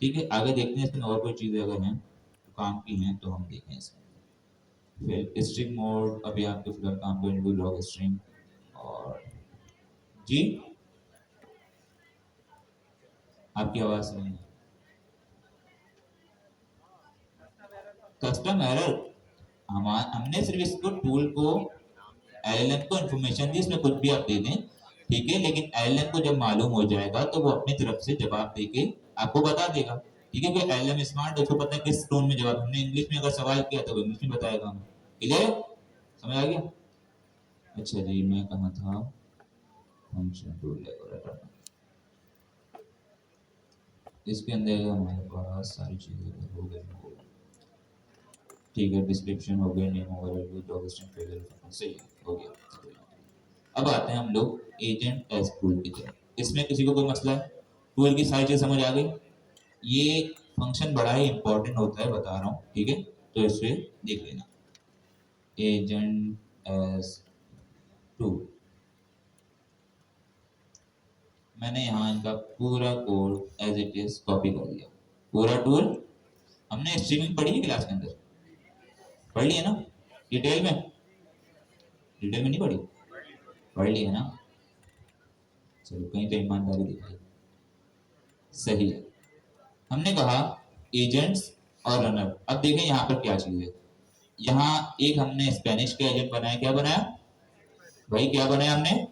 ठीक है, आगे देखते हैं इसमें और कोई चीजें अगर हैं तो काम की हैं तो हम देखें इसमें। फिर स्ट्रिंग मोड, अभी आपके फिलहाल काम करेंगे लॉग स्ट्रिंग। और जी आपकी आवाज नहीं है। कस्टम एरर, हमने सिर्फ इसको टूल को एलएलएम को इन्फॉर्मेशन दी, इसमें कुछ भी आप दे दें, ठीक है, लेकिन एलएलएम को जब मालूम हो जाएगा तो वो अपनी तरफ से जवाब देके आपको बता देगा। ठीक है, कि एलएलएम स्मार्ट है, उसको पता है किस टोन में जवाब, हमने इंग्लिश में अगर सवाल किया तो वो इंग्लिश में बताएगा हमें। क्लियर है, समझ आ गया? अच्छा जी, मैं कहाँ था, फंक्शन टूल रिटर्न, इसके अंदर हमारे पास सारी चीजें हो गई। ठीक है, डिस्क्रिप्शन हो गया, नेम हो गया, डॉग स्ट्रिंग फेलियर सही हो गया। अब आते हैं हम लोग एजेंट एस टूल की तरफ। इसमें किसी को कोई मसला है? टूल की सारी चीज समझ आ गई? ये फंक्शन बड़ा ही इंपॉर्टेंट होता है, बता रहा हूँ, ठीक है, तो इसे देख लेना। एजेंट एस टूल, मैंने यहाँ इनका पूरा code as it is copy कर दिया। पूरा टूल हमने स्ट्रीमिंग पढ़ी है क्लास के अंदर, पढ़ ली है ना, डिटेल में, डिटेल में नहीं पढ़ी, पढ़ ली है ना, चलो कहीं तो ईमानदारी दिखाई, सही है। हमने कहा एजेंट्स और रनर। अब देखें यहाँ पर क्या चीज है, यहाँ एक हमने स्पेनिश का एजेंट बनाया, क्या बनाया भाई, क्या बनाया हमने,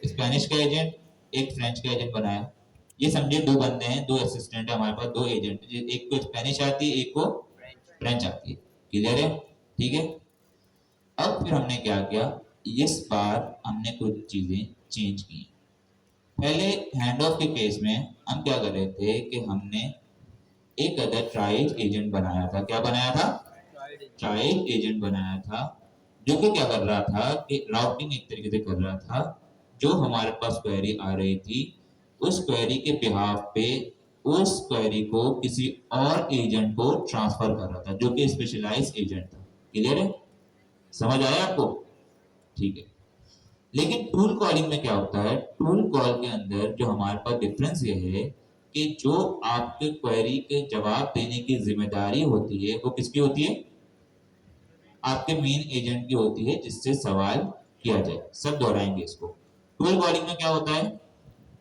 स्पेनिश का एजेंट, एक फ्रेंच का एजेंट बनाया। ये समझिए दो बंदे हैं, दो असिस्टेंट है हमारे पास, दो एजेंट, एक को स्पेनिश आती है, एक को फ्रेंच आती है, क्लियर है, ठीक है। अब फिर हमने क्या किया, इस बार हमने कुछ चीजें चेंज की। पहले हैंड ऑफ के केस में हम क्या कर रहे थे कि हमने एक अदर ट्राइज एजेंट बनाया था, क्या बनाया था, ट्राइज एजेंट बनाया था, जो कि क्या कर रहा था कि राउटिंग एक तरीके से कर रहा था, जो हमारे पास क्वेरी आ रही थी उस क्वेरी के बिहाफ पे उस क्वेरी को किसी और एजेंट को ट्रांसफर कर रहा था, जो कि स्पेशलाइज एजेंट था, क्लियर है, समझ आया आपको, ठीक है। लेकिन टूल कॉलिंग में क्या होता है, टूल कॉल के अंदर जो हमारे पास डिफरेंस ये है कि जो आपके क्वेरी के जवाब देने की जिम्मेदारी होती है वो किसकी होती है, आपके मेन एजेंट की होती है जिससे सवाल किया जाए। सब दोहराएंगे इसको। टूल कॉलिंग में क्या होता है,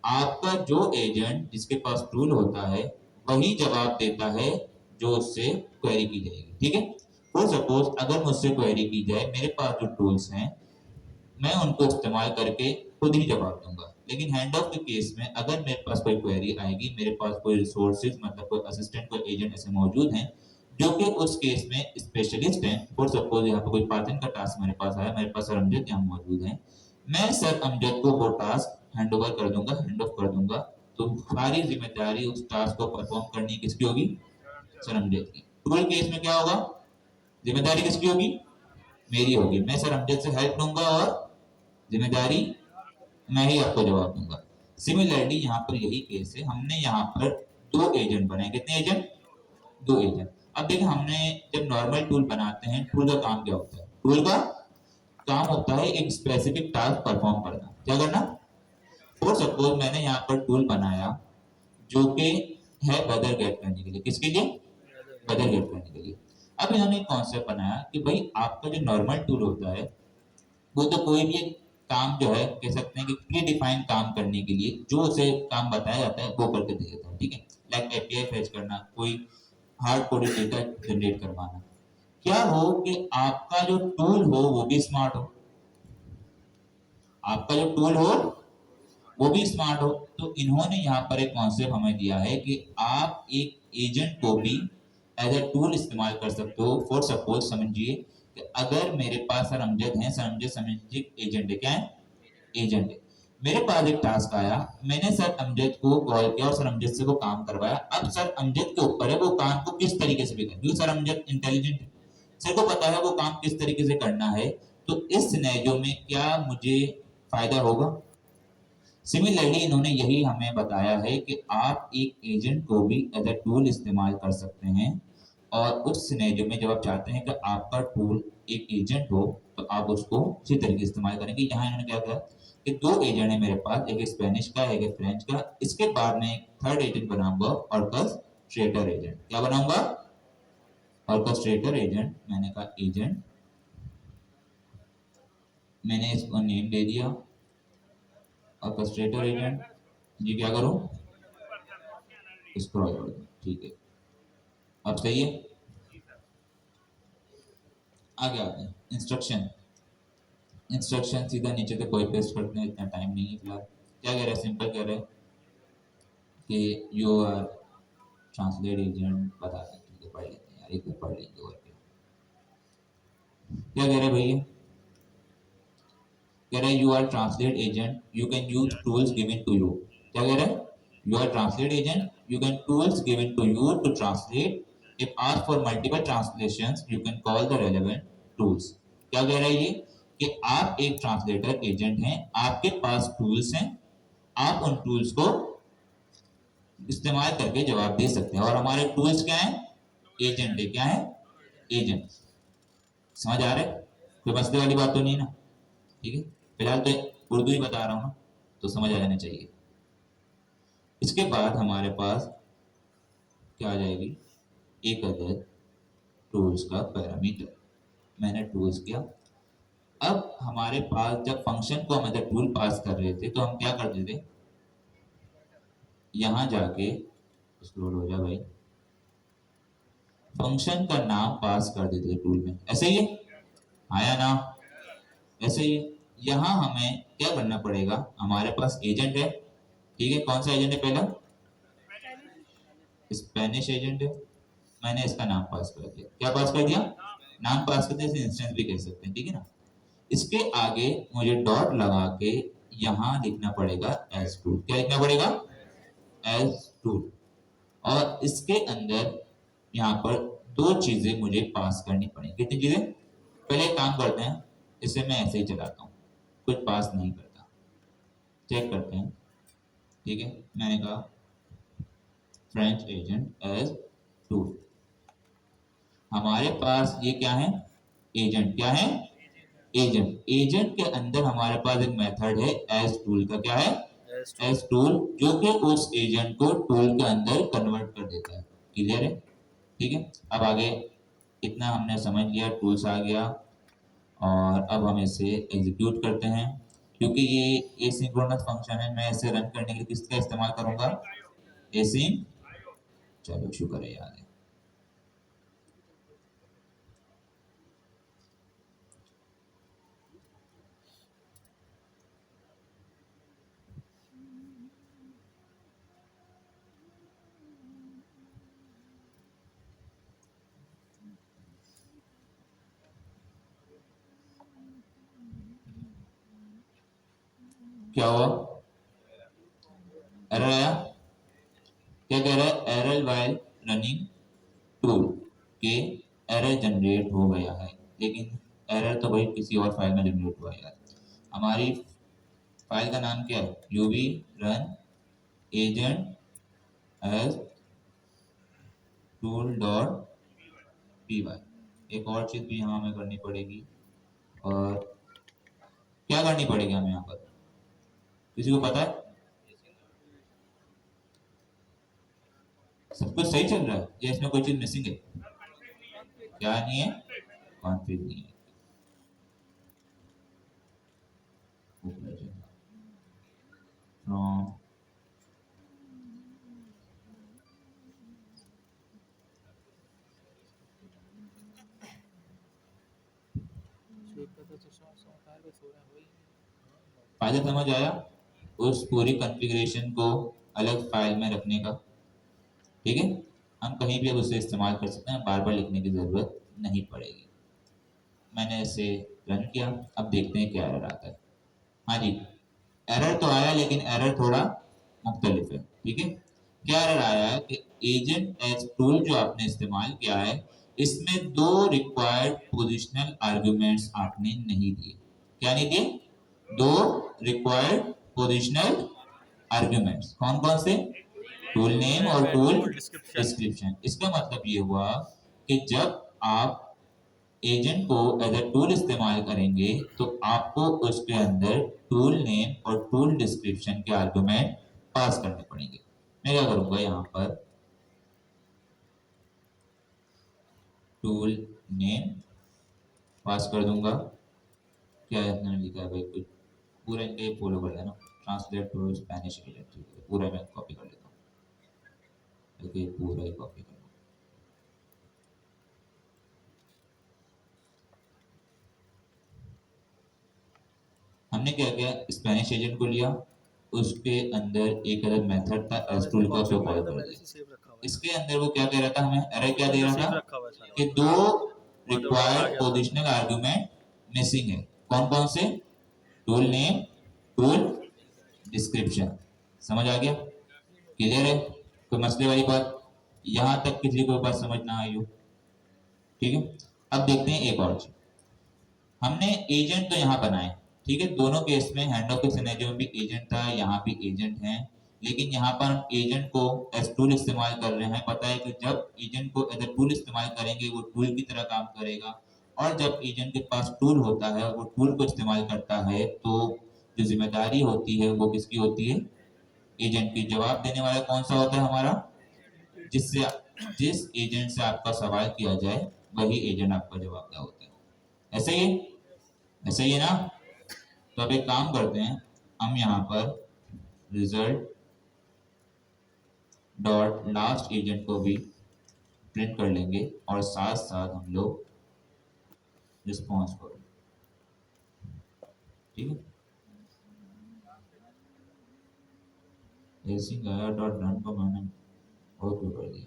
आपका जो एजेंट जिसके पास टूल होता है वही जवाब देता है जो उससे क्वेरी की जाएगी, ठीक है। फॉर सपोज अगर मुझसे क्वेरी की जाए, मेरे पास जो टूल्स हैं मैं उनको इस्तेमाल करके खुद ही जवाब दूंगा, लेकिन हैंड ऑफ के केस में अगर मेरे पास कोई क्वेरी आएगी, मेरे पास कोई रिसोर्सेज मतलब कोई असिस्टेंट कोई एजेंट ऐसे मौजूद हैं जो कि उस केस में स्पेशलिस्ट हैं। फॉर सपोज यहाँ पर कोई पाइथन का टास्क मेरे पास आया, मेरे पास सर अमजद यहाँ मौजूद हैं, मैं सर अमजद को वो टास्क हैंड ओवर कर दूंगा, हैंड ऑफ कर दूंगा, तो सारी जिम्मेदारी उस टास्क को परफॉर्म करनी किसकी होगी, सर अमजद की। टूल केस में क्या होगा, जिम्मेदारी किसकी होगी, मेरी होगी, मैं सर अमजद से हेल्प लूंगा और जिम्मेदारी मैं ही आपको जवाब दूंगा। सिमिलरली यहाँ पर यही केस है, हमने यहाँ पर दो एजेंट बनाए, कितने एजेंट, दो एजेंट। अब देखिए हमने जब नॉर्मल टूल बनाते हैं, टूल का काम क्या होता है, टूल का काम होता है एक स्पेसिफिक टास्क परफॉर्म करना, क्या करना। फॉर सपोज मैंने यहाँ पर टूल बनाया जो कि है वेदर गेट करने के लिए, किसके लिए, वेदर गेट करने के लिए। अब इन्होंने एक कॉन्सेप्ट बनाया कि भाई आपका जो नॉर्मल टूल होता है वो तो कोई भी एक काम जो है कह सकते हैं कि प्री डिफाइंड काम करने के लिए जो उसे काम बताया जाता है वो करके दे देता है, ठीक है। लाइक एपीआई फेच करना, कोई हार्ड कोडेड डेटा जनरेट करवाना। क्या हो कि आपका जो टूल हो वो भी स्मार्ट हो, आपका जो टूल हो वो भी स्मार्ट हो। तो इन्होंने यहाँ पर एक कॉन्सेप्ट हमें दिया है कि आप एक एजेंट को भी एज ए टूल इस्तेमाल कर सकते हो। फॉर सपोज समझिए कि अगर मेरे पास सर अमजद है, सर अमजद समझिए एजेंट है, क्या है, एजेंट है। मेरे पास एक टास्क आया, मैंने सर अमजद को कॉल किया और सर अमजद से वो काम करवाया। अब सर अमजद के ऊपर है वो काम को किस तरीके से भी करना, क्योंकि सर अमजद इंटेलिजेंट है, सर को पता है वो काम किस तरीके से करना है। तो इस सिनेरियो में क्या मुझे फायदा होगा। सिमिलरली इन्होंने यही हमें बताया है कि आप एक एजेंट को भी एज ए टूल इस्तेमाल कर सकते हैं, और उस सिनेरियो में जब आप चाहते हैं कि आपका टूल एक एजेंट हो तो आप उसको उसी तरीके से इस्तेमाल करेंगे। यहाँ इन्होंने क्या किया कि दो एजेंट है मेरे पास, एक स्पेनिश का एक फ्रेंच का, इसके बाद में एक थर्ड एजेंट बनाऊंगा ऑर्केस्ट्रेटर एजेंट। क्या बनाऊंगा, ऑर्केस्ट्रेटर एजेंट। मैंने कहा एजेंट, मैंने इसको नेम दे दिया ऑर्केस्ट्रेटर एजेंट जी। क्या करूं, स्क्रॉल कर दूं, ठीक है, अब सही है। आगे आते हैं इंस्ट्रक्शन। इंस्ट्रक्शन सीधा नीचे से कॉपी पेस्ट करते हैं, इतना टाइम नहीं है फिलहाल। क्या कह रहे हैं, सिंपल कह रहे हैं कि यू आर ट्रांसलेट एजेंट, बता दें, ठीक है, पढ़ लेते हैं यार, एक बार पढ़ लेंगे और क्या कह रहे हैं भैया, कह रहे हैं you are translate agent, you can use tools given to you. क्या कह रहे हैं, you are translate agent, you can tools given to you to translate, if asked for multiple translations you can call the relevant tools. क्या कह रहा है ये कि आप एक ट्रांसलेटर एजेंट हैं, आपके पास टूल्स हैं, आप उन टूल्स को इस्तेमाल करके जवाब दे सकते हैं, और हमारे टूल्स क्या हैं, एजेंट है, क्या है, एजेंट। समझ आ रहा है, कोई मसले वाली बात तो नहीं ना, ठीक है। फिलहाल तो उर्दू ही बता रहा हूँ ना, तो समझ आ जानी चाहिए। इसके बाद हमारे पास क्या आ जाएगी, एक अदर टूल्स का पैरामीटर। मैंने टूल्स किया। अब हमारे पास जब फंक्शन को हम अदर टूल पास कर रहे थे तो हम क्या करते थे, यहां जाके स्क्रॉल हो जा भाई, फंक्शन का नाम पास कर देते थे टूल में, ऐसे ही आया ना, ऐसे ही यहां हमें क्या करना पड़ेगा, हमारे पास एजेंट है, ठीक है, कौन सा एजेंट है, पहला स्पेनिश एजेंट है, मैंने इसका नाम पास कर दिया, क्या पास कर दिया, नाम पास कर दिया, इसे इंस्टेंस भी कह सकते हैं, ठीक है ना। इसके आगे मुझे डॉट लगा के यहां लिखना पड़ेगा एज टूल, क्या लिखना पड़ेगा, एज टूल, और इसके अंदर यहाँ पर दो चीजें मुझे पास करनी पड़ेगी, कितनी चीजें, पहले एक काम करते हैं, इसे मैं ऐसे ही चलाता हूँ, कुछ पास नहीं करता, चेक करते हैं, ठीक है, मैंने कहा फ्रेंच एजेंट एज टूल, हमारे पास ये क्या है, एजेंट, क्या है, एजेंट, एजेंट के अंदर हमारे पास एक मेथड है एज टूल का, क्या है, एज टूल, जो कि उस एजेंट को टूल के अंदर कन्वर्ट कर देता है, क्लियर है, ठीक है। अब आगे इतना हमने समझ लिया, टूल्स आ गया, और अब हम इसे एग्जीक्यूट करते हैं, क्योंकि ये एसिंक्रोनस फंक्शन है, मैं इसे रन करने के लिए किसका इस्तेमाल करूंगा, एसिंक, चलो शुक्र है याद है। क्या हुआ, एरर आया, क्या कह रहा है, एरर वाइल रनिंग टूल के एरर जनरेट हो गया है, लेकिन एरर तो भाई किसी और फाइल में जनरेट हुआ है यार, हमारी फाइल का नाम क्या है, uv run agent as tool dot p y, एक और चीज भी यहाँ हमें करनी पड़ेगी, और क्या करनी पड़ेगी हमें यहाँ पर, किसी को पता है, सब कुछ सही चल रहा है या इसमें कोई चीज मिसिंग है, क्या नहीं है, कॉन्फ़िग नहीं है, फ्रॉम फायदा समझ आया, उस पूरी कॉन्फ़िगरेशन को अलग फाइल में रखने का, ठीक है, हम कहीं भी अब उसे इस्तेमाल कर सकते हैं, बार बार लिखने की जरूरत नहीं पड़ेगी। मैंने इसे रन किया, अब देखते हैं क्या एरर आता है। हाँ जी, एरर तो आया, लेकिन एरर थोड़ा मुख्तलिफ है, ठीक है। क्या एरर आया है कि एजेंट एज टूल जो आपने इस्तेमाल किया है, इसमें दो रिक्वायर्ड पोजिशनल आर्ग्यूमेंट्स आपने नहीं दिए, क्या नहीं दिए, दो रिक्वायर्ड पोजिशनल आर्ग्यूमेंट्स, कौन कौन से, टूल नेम और टूल डिस्क्रिप्शन। इसका मतलब ये हुआ कि जब आप एजेंट को एज अ टूल इस्तेमाल करेंगे तो आपको उसके अंदर टूल नेम और टूल डिस्क्रिप्शन के आर्गुमेंट पास करने पड़ेंगे। मैं क्या करूंगा, यहाँ पर टूल नेम पास कर दूंगा, क्या मैंने लिखा है भाई, कुछ पूरा इनके फॉलो कर लेना, ट्रांसलेट टू स्पेनिश, पूरा मैं कॉपी कर लेता हूँ, ओके, पूरा ही कॉपी कर, हमने क्या किया, स्पेनिश एजेंट को लिया, उसके अंदर एक अलग मेथड था एज टूल का, उसको कॉल कर दिया, इसके अंदर वो क्या कह रहा था, हमें एरर क्या दे रहा था कि दो रिक्वायर्ड पोजिशनल आर्गुमेंट मिसिंग है, कौन कौन से, टूल नेम, टूल डिस्क्रिप्शन, समझ आ गया, क्लियर है, कोई मसले वाली बात, यहां तक किसी को बात समझ ना आई हो, ठीक है। अब देखते हैं एक और चीज, हमने एजेंट तो यहाँ बनाए, ठीक है, दोनों केस में हैंड ऑफ के सिनेरियो में भी एजेंट था, यहाँ भी एजेंट है, लेकिन यहाँ पर हम एजेंट को एज टूल इस्तेमाल कर रहे हैं, पता है कि जब एजेंट को एज टूल इस्तेमाल करेंगे वो टूल की तरह काम करेगा, और जब एजेंट के पास टूल होता है वो टूल को इस्तेमाल करता है, तो जो जिम्मेदारी होती है वो किसकी होती है, एजेंट की। जवाब देने वाला कौन सा होता है हमारा, जिससे जिस एजेंट से आपका सवाल किया जाए वही एजेंट आपका जवाबदेह होता है। ऐसे ही ऐसे ही है ना। तो अब एक काम करते हैं, हम यहाँ पर रिजल्ट डॉट लास्ट एजेंट को भी प्रिंट कर लेंगे और साथ साथ हम लोग रिस्पॉन्स करो, ठीक है। ऐसी गया डॉट रन को मैंने और क्यों कर दिया।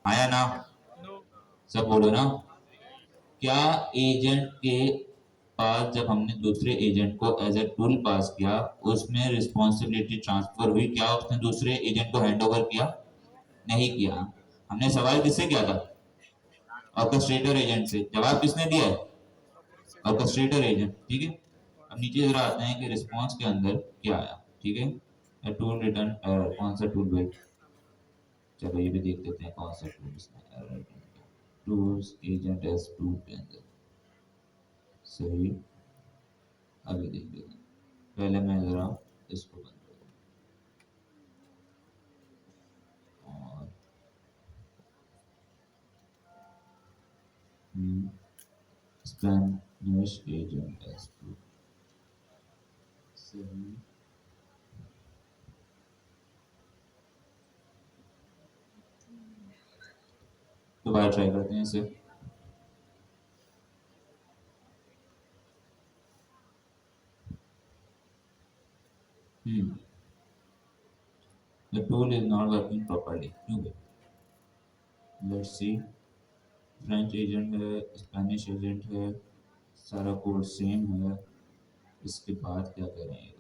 आया ना, नो सब बोलो ना। क्या एजेंट के पास जब हमने दूसरे एजेंट को एज ए टूल पास किया उसमें रिस्पॉन्सिबिलिटी ट्रांसफर हुई? क्या उसने दूसरे एजेंट को हैंड ओवर किया? नहीं किया। हमने सवाल किससे किया था? ऑर्केस्ट्रेटर एजेंट से। जवाब किसने दिया है? ऑर्केस्ट्रेटर एजेंट, ठीक है। अब नीचे जरा आते हैं कि रिस्पॉन्स के अंदर क्या आया, ठीक है। टूल रिटर्न एरर, कौन सा टूल भाई? चलो ये भी देख लेते हैं कौन सा टूल इसमें एरर रिटर्न किया। टूल्स एजेंट एस टूल के अंदर सही। अभी देख लेते हैं, पहले मैं जरा इसको बंद कर दूं और स्पेनिश एजेंट एस टूल सही। दोबारा ट्राई करते हैं इसे। The tool is not working properly. क्यों भाई? Let's see. फ्रेंच एजेंट है, स्पेनिश एजेंट है, सारा कोड सेम है। इसके बाद क्या कह रहे हैं ये लोग?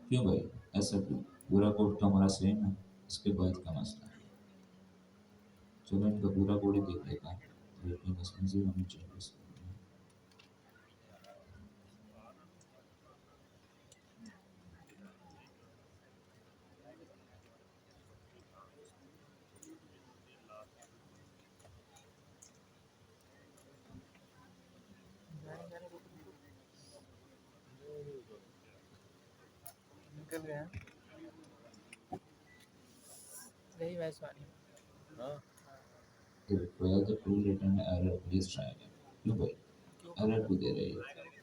क्यों भाई ऐसा क्यों? पूरा कोड तो हमारा सेम है, इसके बाद का मसला है। चलो इनका पूरा कोड ही देख लेता है, लेकिन इसमें से हमें चेंजेस करने हैं। निकल गया यही मैच वाली हाँ तो require the tool return error, please try again। क्यों भाई एरर क्यों दे रही है?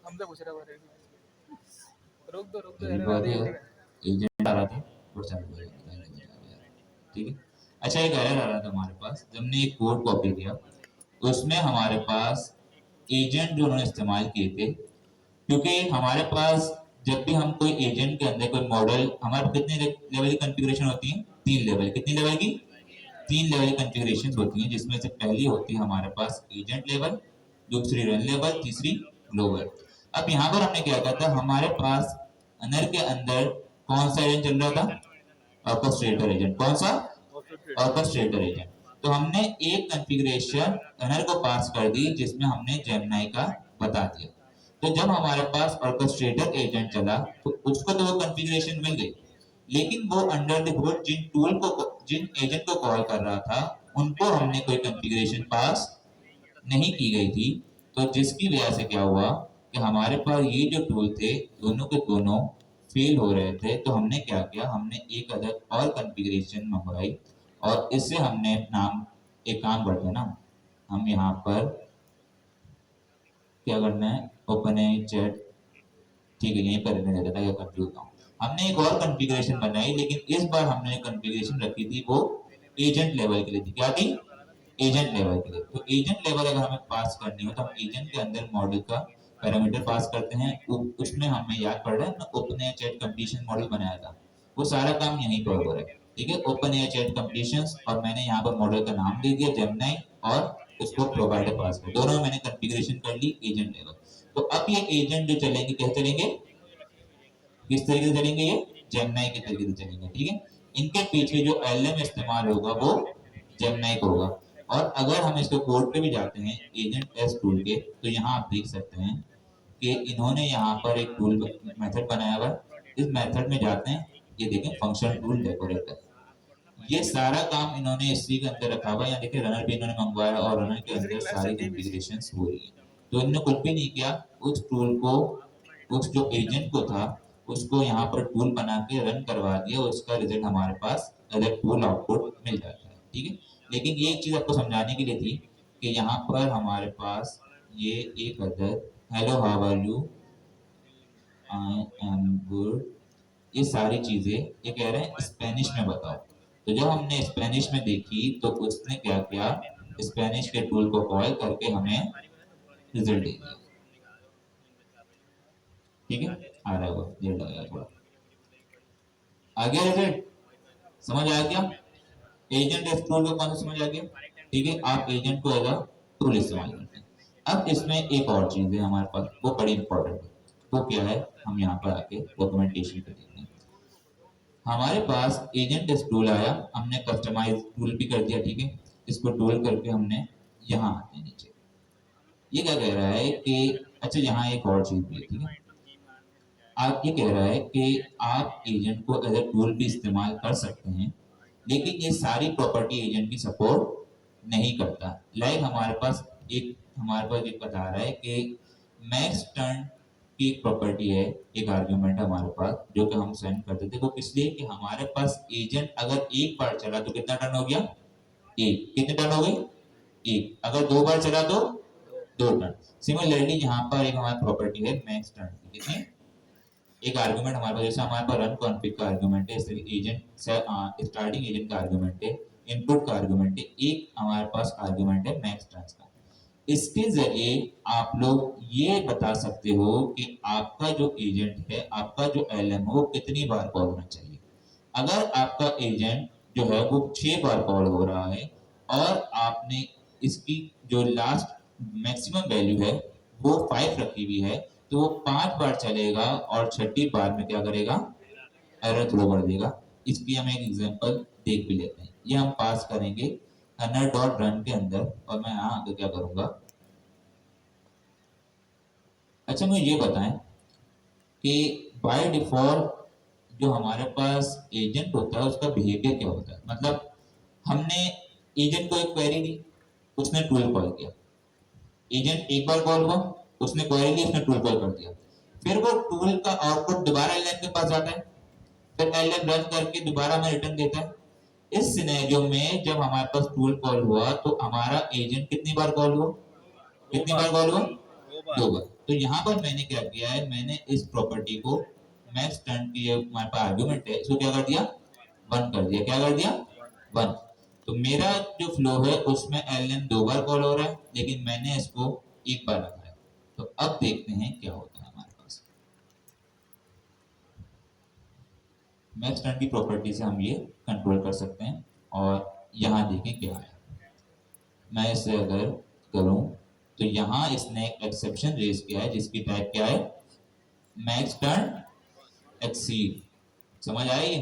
हमसे पूछ रहा है रुक दो पहली एरर आ बात रही है है एजेंट आ रहा था और चालू हो गया, ठीक है। अच्छा एक एरर आ रहा था हमारे पास जब हमने एक कोड कॉपी किया, उसमें हमारे पास एजेंट जो उन्होंने इस्तेमाल किए थे, क्योंकि हमारे पास जब भी हम कोई एजेंट के अंदर कोई मॉडल, हमारे पास कितने लेवल की कॉन्फ़िगरेशन होती है? 3 लेवल। कितनी लेवल की? 3 लेवल की कॉन्फ़िगरेशन होती हैं, जिसमें से पहली होती है हमारे पास एजेंट लेवल, दूसरी रन लेवल, तीसरी ग्लोबल। अब यहाँ पर हमने क्या किया था, हमारे पास अनर के अंदर कौन सा एजेंट चल रहा था? Orchestrator agent. कौन सा? Orchestrator agent. तो हमने एक कॉन्फ़िगरेशन अनर को पास कर दी जिसमें हमने जेमिनी का बता दिया। तो जब हमारे पास ऑर्केस्ट्रेटर एजेंट चला तो उसको तो वो कॉन्फ़िगरेशन मिल गई, लेकिन वो अंडर द हुड जिन एजेंट को कॉल कर रहा था उनको हमने कोई कॉन्फ़िगरेशन पास नहीं की गई थी। तो जिसकी वजह से क्या हुआ कि हमारे पास ये जो टूल थे दोनों के दोनों फेल हो रहे थे। तो हमने क्या किया, हमने एक अलग और कॉन्फ़िगरेशन मंगवाई और इससे हमने नाम, एक काम करते हैं ना, हम यहाँ पर क्या करना है, ओपन है चैट, ठीक है, यहीं पर रहने देता है, कंफ्यूज ना हो। हमने एक और कॉन्फ़िगरेशन बनाई, लेकिन इस बार हमने कॉन्फ़िगरेशन रखी थी वो एजेंट लेवल के लिए थी। क्या थी? एजेंट लेवल के लिए। तो एजेंट लेवल अगर हमें पास करनी हो तो हम एजेंट के अंदर मॉडल का पैरामीटर पास करते हैं। उसमें हमें याद पड़ रहा है ना, open air chat completion model बनाया था, वो सारा काम यहीं पर हो रहा है, ठीक है। ओपन एयर चैट कंप्लीशंस, और मैंने यहाँ पर मॉडल का नाम दे दिया जेमिनी और उसको प्रोवाइडर पास कर, दोनों में मैंने कॉन्फ़िगरेशन कर ली एजेंट लेवल। तो अब ये एजेंट जो चलेंगे कैसे चलेंगे, किस तरीके से चलेंगे? ये जेमिनी के तरीके से चलेंगे, ठीक है। इनके पीछे जो एलएम इस्तेमाल होगा वो जेमिनी का होगा। और अगर हम इसके कोड पे भी जाते हैं एजेंट एस टूल के, तो यहाँ आप देख सकते हैं कि इन्होंने यहाँ पर एक टूल मेथड बनाया हुआ है। इस मेथड में जाते हैं, ये देखें फंक्शन टूल डेकोरेटर, ये सारा काम इन्होंने इसी के अंदर रखा हुआ है। यहाँ देखिए रनर भी इन्होंने मंगवाया और रनर के अंदर सारी कॉन्फ़िगरेशंस हो रही है। तो इन्होंने कुछ भी नहीं किया, उस टूल को, उस जो एजेंट को था उसको यहाँ पर टूल बना के रन करवा दिया, उसका रिजल्ट हमारे पास एज टूल आउटपुट मिल जाता है। ठीक है, लेकिन ये एक चीज आपको समझाने के लिए थी कि यहाँ पर हमारे पास ये एक other hello how are you, I am good, ये सारी चीजें ये कह रहे हैं स्पेनिश में बताओ। तो जब हमने स्पेनिश में देखी तो उसने क्या किया, स्पेनिश के टूल को कॉल करके हमें रिजल्ट दे दिया। ठीक है, आ रहा होगा, लेट आया थोड़ा, आ गया रिजल्ट, समझ आ गया। एजेंट एस टूल को कौन समझ आ गया। ठीक है, आप एजेंट को एज अ टूल इस्तेमाल करते हैं। अब इसमें एक और चीज है हमारे पास, वो बड़ी इंपॉर्टेंट है, वो क्या है, हम यहाँ पर आके डॉक्यूमेंटेशन पे देखते हैं। हमारे पास एजेंट एस टूल आया, हमने कस्टमाइज टूल भी कर दिया। ठीक है, इसको टूल करके हमने यहाँ आते हैं नीचे, ये क्या कह रहा है कि अच्छा यहाँ एक और चीज भी है। ठीक है, आप ये कह रहा है कि आप एजेंट को एज ए टूल भी इस्तेमाल कर सकते हैं, लेकिन ये सारी प्रॉपर्टी एजेंट की सपोर्ट नहीं करता। लाइक हमारे पास एक बता रहा है कि मैक्स टर्न की एक प्रॉपर्टी है, एक आर्ग्यूमेंट है हमारे पास जो कि हम सेंड कर देते, वो इसलिए कि हमारे पास एजेंट अगर एक बार चला तो कितना टर्न हो गया, एक, कितने टर्न हो गई, एक, अगर दो बार चला तो दो टर्न। सिमिलरली यहाँ पर एक हमारी प्रॉपर्टी है मैक्स टर्न की, कितनी, एक आर्गुमेंट हमारे पास, जैसे हमारे पास रन कॉन्फिग का आर्गुमेंट है, इस एजेंट स्टार्टिंग एजेंट का आर्गुमेंट है, इनपुट का आर्गुमेंट है, एक हमारे पास आर्गुमेंट है मैक्स ट्रांस का। इसके जरिए आप लोग ये बता सकते हो कि आपका जो एजेंट है, आपका जो एलएम है, वो कितनी बार कॉल होना चाहिए। अगर आपका एजेंट जो है वो 6 बार कॉल हो रहा है और आपने इसकी जो लास्ट मैक्सिमम वैल्यू है वो 5 रखी हुई है, तो वो 5 बार चलेगा और छठी बार में क्या करेगा, एरर थ्रो कर देगा। इसकी हम एक एग्जांपल देख भी लेते हैं, ये हम पास करेंगे runner.run के अंदर, और मैं यहाँ आगे क्या करूंगा। अच्छा मुझे ये बताएं कि बाय डिफॉल्ट जो हमारे पास एजेंट होता है उसका बिहेवियर क्या होता है। मतलब हमने एजेंट को एक क्वेरी दी, उसने टूल कॉल किया, एजेंट एक बार कॉल हुआ, उसने क्वेरी दी, उसने टूल कॉल कर दिया, फिर वो टूल का आउटपुट दोबारा एलएम के पास जाता है, फिर एलएम रन करके दोबारा हमें रिटर्न देता है। इस सिनेरियो में जब हमारे पास टूल कॉल हुआ तो हमारा एजेंट कितनी बार कॉल हुआ, कितनी बार कॉल हुआ, दो बार। तो यहाँ पर मैंने क्या किया है, मैंने इस प्रॉपर्टी को मैक्स टर्न की हमारे पास आर्गुमेंट है, इसको क्या कर दिया, वन कर दिया, क्या कर दिया, वन। तो मेरा जो फ्लो है उसमें एलएम 2 बार कॉल हो रहा है, लेकिन मैंने इसको एक बार रखा है। तो अब देखते हैं क्या होता है हमारे पास। मैक्स टर्न की प्रॉपर्टी से हम ये कंट्रोल कर सकते हैं, और यहाँ देखें क्या है। मैं इसे अगर करूं तो यहाँ इसने एक एक्सेप्शन रेज किया है जिसकी टाइप क्या है, मैक्स टर्न एक्सीड। समझ आई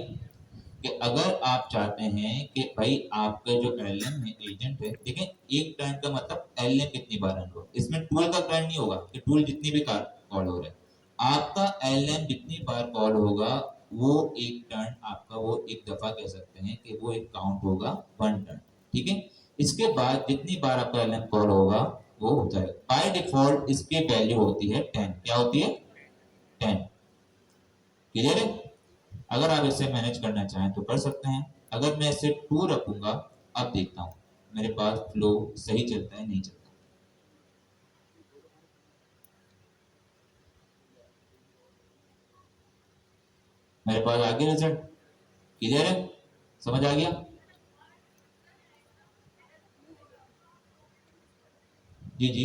कि अगर आप चाहते हैं कि भाई आपका जो एलएम है, एजेंट है, देखें एक टर्न का मतलब एलएम कितनी बार रन हो, इसमें टूल का टर्न नहीं होगा कि टूल जितनी भी कॉल हो रहा है, आपका एलएम जितनी बार कॉल होगा वो एक टर्न आपका, वो एक दफा कह सकते हैं कि वो एक काउंट होगा, वन टर्न। ठीक है, इसके बाद जितनी बार आपका एलएम कॉल होगा वो हो जाएगा। बाय डिफॉल्ट इसकी वैल्यू होती है 10, क्या होती है, 10। क्लियर है, अगर आप इसे मैनेज करना चाहें तो कर सकते हैं। अगर मैं इसे 2 रखूंगा, अब देखता हूं मेरे पास फ्लो सही चलता है नहीं चलता। मेरे पास आ गया रिजल्ट, क्लियर है, समझ आ गया। जी जी,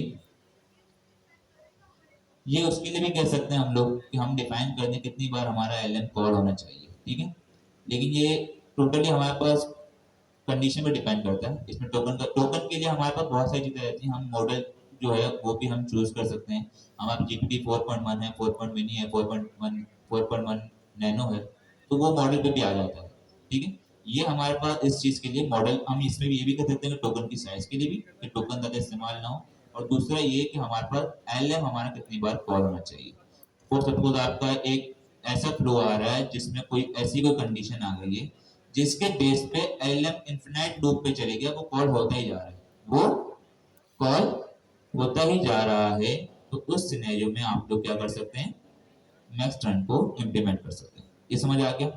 ये उसके लिए भी कह सकते हैं हम लोग कि हम डिफाइन कर दें कितनी बार हमारा एलएम कॉल होना चाहिए। ठीक है, लेकिन ये टोटली हमारे पास कंडीशन पे डिपेंड करता है। इसमें टोकन के लिए हमारे पास बहुत सारी चीजें रहती हैं, हम मॉडल जो है वो भी हम चूज कर सकते हैं। हमारे GPT 4.1 है, 4. मिनी है, 4.1 नैनो है, तो वो मॉडल पे भी आ जाता है। ठीक है। ये हमारे पास इस चीज के लिए मॉडल, हम इसमें भी ये भी कर सकते हैं टोकन की साइज के लिए भी, कि टोकन ज्यादा इस्तेमाल ना हो। और दूसरा ये कि हमारे पास एलएम हमारा कितनी बार कॉल होना चाहिए। फॉर सपोज आपका एक ऐसा फ्लो आ रहा है जिसमें कोई ऐसी कोई कंडीशन आ गई है जिसके बेस पे एलएम इनफिनाइट लूप पे चले गया, वो कॉल होता ही जा रहा है, वो कॉल होता ही जा रहा है। तो उस सिनेरियो में आप लोग क्या कर सकते हैं, नेक्स्ट रन को इम्प्लीमेंट कर सकते हैं। ये समझ आ गया।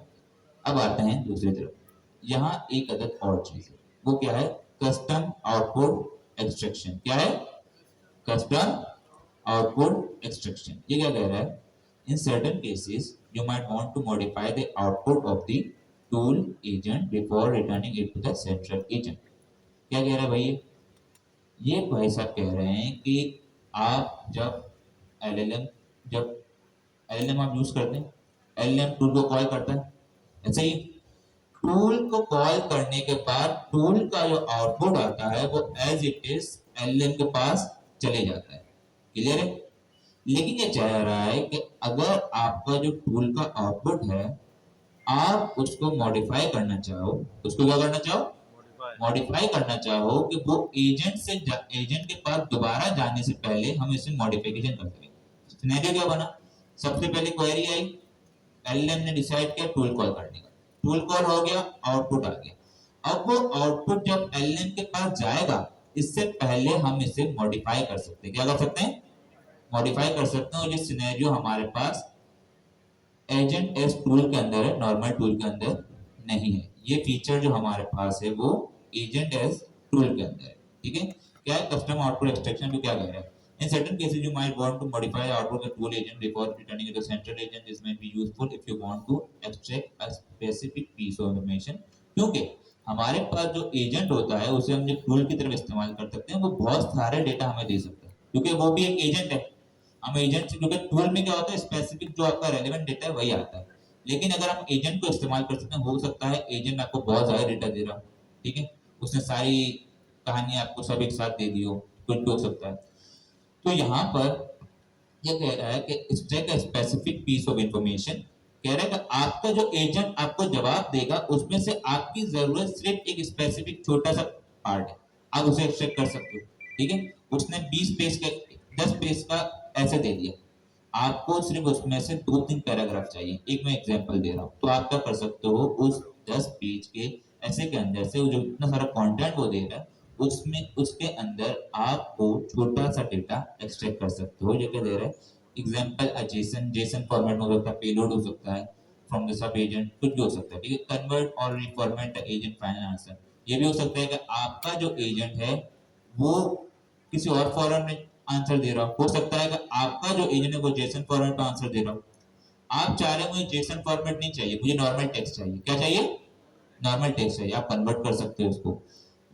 अब आते हैं दूसरी तरफ। यहाँ एक अदद और चीज है, वो क्या है, कस्टम आउटपुट एक्सट्रैक्शन। क्या है, कस्टम आउटपुट एक्सट्रैक्शन। ये क्या कह रहा है, in certain cases you might want to modify the output of the tool agent before returning it to the central agent. क्या कह रहा है भाई, ये भाई साहब कह रहे हैं कि आप जब एलएलएम जब एलएलएम आप यूज करते हैं, एलएलएम टूल को कॉल करता है, ऐसे ही टूल को कॉल करने के बाद टूल का जो आउटपुट आता है वो एज इट इज एलएलएम के पास चले जाता है। क्लियर है। लेकिन ये चाह रहा है कि अगर आपका जो टूल का आउटपुट है आप उसको मॉडिफाई करना चाहो, उसको क्या करना चाहो, मॉडिफाई करना चाहो, कि वो एजेंट के पास दोबारा जाने से पहले हम इसे मॉडिफिकेशन कर सकें। सिनेरियो क्या बना, सबसे पहले क्वेरी आई, एलएम ने डिसाइड किया टूल कॉल करने का, टूल कॉल हो गया, आउटपुट आ गया। अब वो आउटपुट जब एलएम के पास जाएगा इससे पहले हम इसे मॉडिफाई कर सकते हैं। क्या कर सकते हैं, मॉडिफाई कर सकते हैं। और ये सिनेरियो हमारे पास एजेंट एस टूल के अंदर है, नॉर्मल टूल के अंदर नहीं है। ये फीचर जो हमारे पास है वो एजेंट एस टूल के अंदर है। ठीक है। क्या है, कस्टम आउटपुट एक्सट्रैक्शन भी क्या कह रहा है, in certain cases you might want to modify the output of the tool agent before returning it to the central agent. This might be useful if you want to extract a specific piece of information। क्योंकि हमारे पास जो एजेंट होता है उसे हम जब टूल की तरफ इस्तेमाल कर सकते हैं, वो बहुत सारे डेटा हमें दे सकता है, क्योंकि वो भी एक एजेंट है। हम एजेंट से, क्योंकि टूल में क्या होता है, स्पेसिफिक जो आपका रेलेवेंट डेटा है वही आता है। लेकिन अगर हम एजेंट को इस्तेमाल कर सकते हैं, हो सकता है एजेंट आपको बहुत ज्यादा डेटा दे रहा हो, ठीक है, उसने सारी कहानी आपको सब एक साथ दे दी हो, कुछ भी हो सकता है। तो यहाँ पर यह कह रहा है कि extract a specific piece of information। कह रहा है कि आपका जो एजेंट आपको जवाब देगा उसमें से आपकी जरूरत सिर्फ एक स्पेसिफिक छोटा सा पार्ट है, आप उसे एक्सट्रैक्ट कर सकते हो। ठीक है। उसने 20 पेज का 10 पेज का ऐसे दे दिया, आपको सिर्फ उसमें से 2-3 पैराग्राफ चाहिए। एक मैं एग्जांपल दे रहा हूँ, तो आप क्या कर सकते हो, उस 10 पेज के ऐसे के अंदर से जो इतना सारा कंटेंट वो दे रहा है उसमें उसके अंदर आपको छोटा सा डेटा एक्सट्रैक्ट कर सकते हो। ये क्या दे रहा है, एग्जांपल जेसन फॉर्मेट में हो सकता है, पेलोड हो सकता है, फ्रॉम द सब एजेंट, कुछ भी हो सकता है। ठीक है। कन्वर्ट और reformat the agent final answer. ये भी हो सकता है कि आपका जो एजेंट है वो किसी और फॉर्मेट में आंसर दे रहा हो सकता है कि आपका जो एजेंट है वो जेसन फॉर्मेट में आंसर दे रहा हो। आप चाह रहे हैं मुझे जेसन फॉर्मेट नहीं चाहिए, मुझे नॉर्मल टेक्स्ट चाहिए। क्या चाहिए, नॉर्मल टेक्स्ट चाहिए। आप कन्वर्ट कर सकते हो उसको,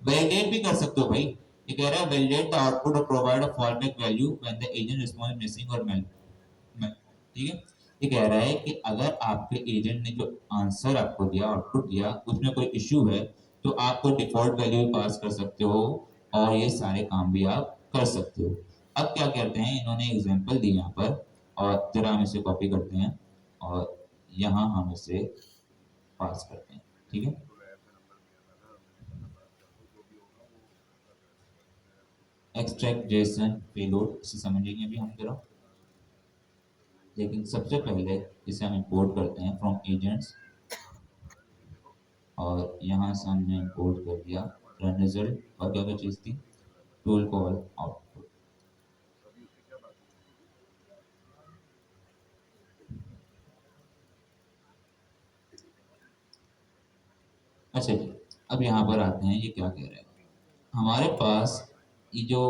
वैलिडेट भी कर सकते हो भाई। ये कह रहा है वैलिडेट द आउटपुट और provide a fallback value when the agent response missing और मेल। ठीक है। ये कह रहा है कि अगर आपके एजेंट ने जो आंसर आपको दिया, आउटपुट दिया, उसमें कोई इश्यू है तो आपको डिफॉल्ट वैल्यू भी पास कर सकते हो और ये सारे काम भी आप कर सकते हो। अब क्या कहते हैं, इन्होंने एग्जांपल दी यहाँ पर, और जरा हम इसे कॉपी करते हैं और यहाँ हम इसे पास करते हैं। ठीक है। एक्सट्रैक्ट जेसन पेलोड, इसे समझेंगे अभी हम जरा। लेकिन सबसे पहले इसे हम इंपोर्ट करते हैं फ्रॉम एजेंट्स, और यहाँ से हमने इंपोर्ट कर दिया रन रिजल्ट, और क्या क्या चीज़ थी, टूल कॉल आउटपुट। अच्छा जी, अब यहाँ पर आते हैं, ये क्या कह रहे हैं, हमारे पास ये जो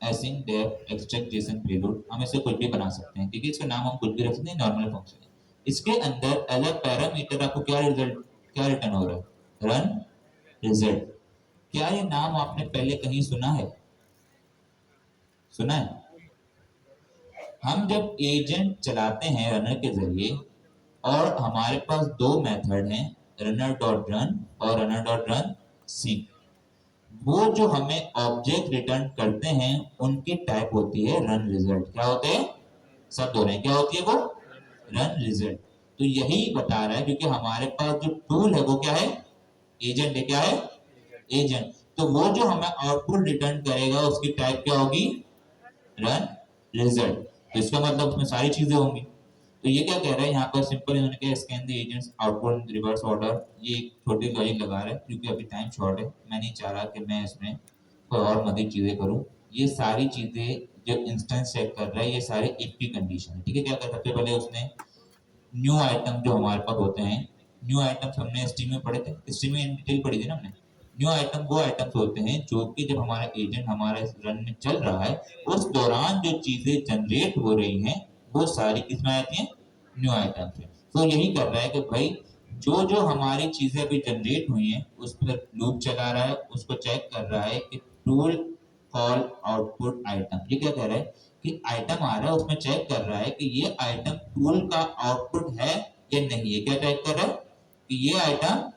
एसिंग डेफ एक्सट्रैक्ट जेसन पेलोड, हम इसे कुछ भी बना सकते हैं। ठीक है। इसका नाम हम कुछ भी रख सकते हैं, नॉर्मल फंक्शन है। इसके अंदर एज अ पैरामीटर आपको क्या रिटर्न हो रहा है, रन रिजल्ट। क्या ये नाम आपने पहले कहीं सुना है, सुना है? हम जब एजेंट चलाते हैं रनर के जरिए, और हमारे पास दो मेथड हैं, रनर डॉट रन और रनर डॉट रन सिंक। वो जो हमें ऑब्जेक्ट रिटर्न करते हैं उनकी टाइप होती है रन रिजल्ट। क्या होते हैं, सब दो रहे हैं, क्या होती है वो, रन रिजल्ट। तो यही बता रहा है, क्योंकि हमारे पास जो टूल है वो क्या है, एजेंट है। क्या है, एजेंट। तो वो जो हमें आउटपुट रिटर्न करेगा उसकी टाइप क्या होगी, रन रिजल्ट। तो इसका मतलब उसमें सारी चीजें होंगी। तो ये क्या कह रहा है यहाँ पर, सिंपल इन्होंने क्या, scan the agents output in reverse order. ये एक छोटी लॉजिक लगा रहा है, क्योंकि अभी टाइम शॉर्ट है, मैं नहीं चाह रहा कि मैं इसमें कोई और मजीद चीजें करूँ। ये सारी चीजें जो इंस्टेंस चेक कर रहा है, ये सारे इफ की कंडीशन है। ठीक है, क्या कर, सबसे पहले उसने न्यू आइटम जो हमारे पास होते हैं, न्यू आइटम्स हमने स्ट्रीम में पढ़े थे, स्ट्रीम में डिटेल पढ़ी थी ना हमने। न्यू आइटम वो आइटम्स होते हैं जो कि जब हमारा एजेंट हमारे रन में चल रहा है उस दौरान जो चीजें जनरेट हो रही हैं वो सारी किसमें आती हैं, न्यू आइटम्स में। तो यही कर रहा है कि भाई जो जो हमारी चीजें अभी जनरेट हुई हैं उस पर लूप चला रहा है, उसको चेक कर रहा है कि टूल कॉल आउटपुट आइटम। ये क्या कह रहा है कि आइटम आ रहा है, उसमें चेक कर रहा है कि ये आइटम टूल का आउटपुट है या नहीं है। क्या चेक कर रहा है कि ये आइटम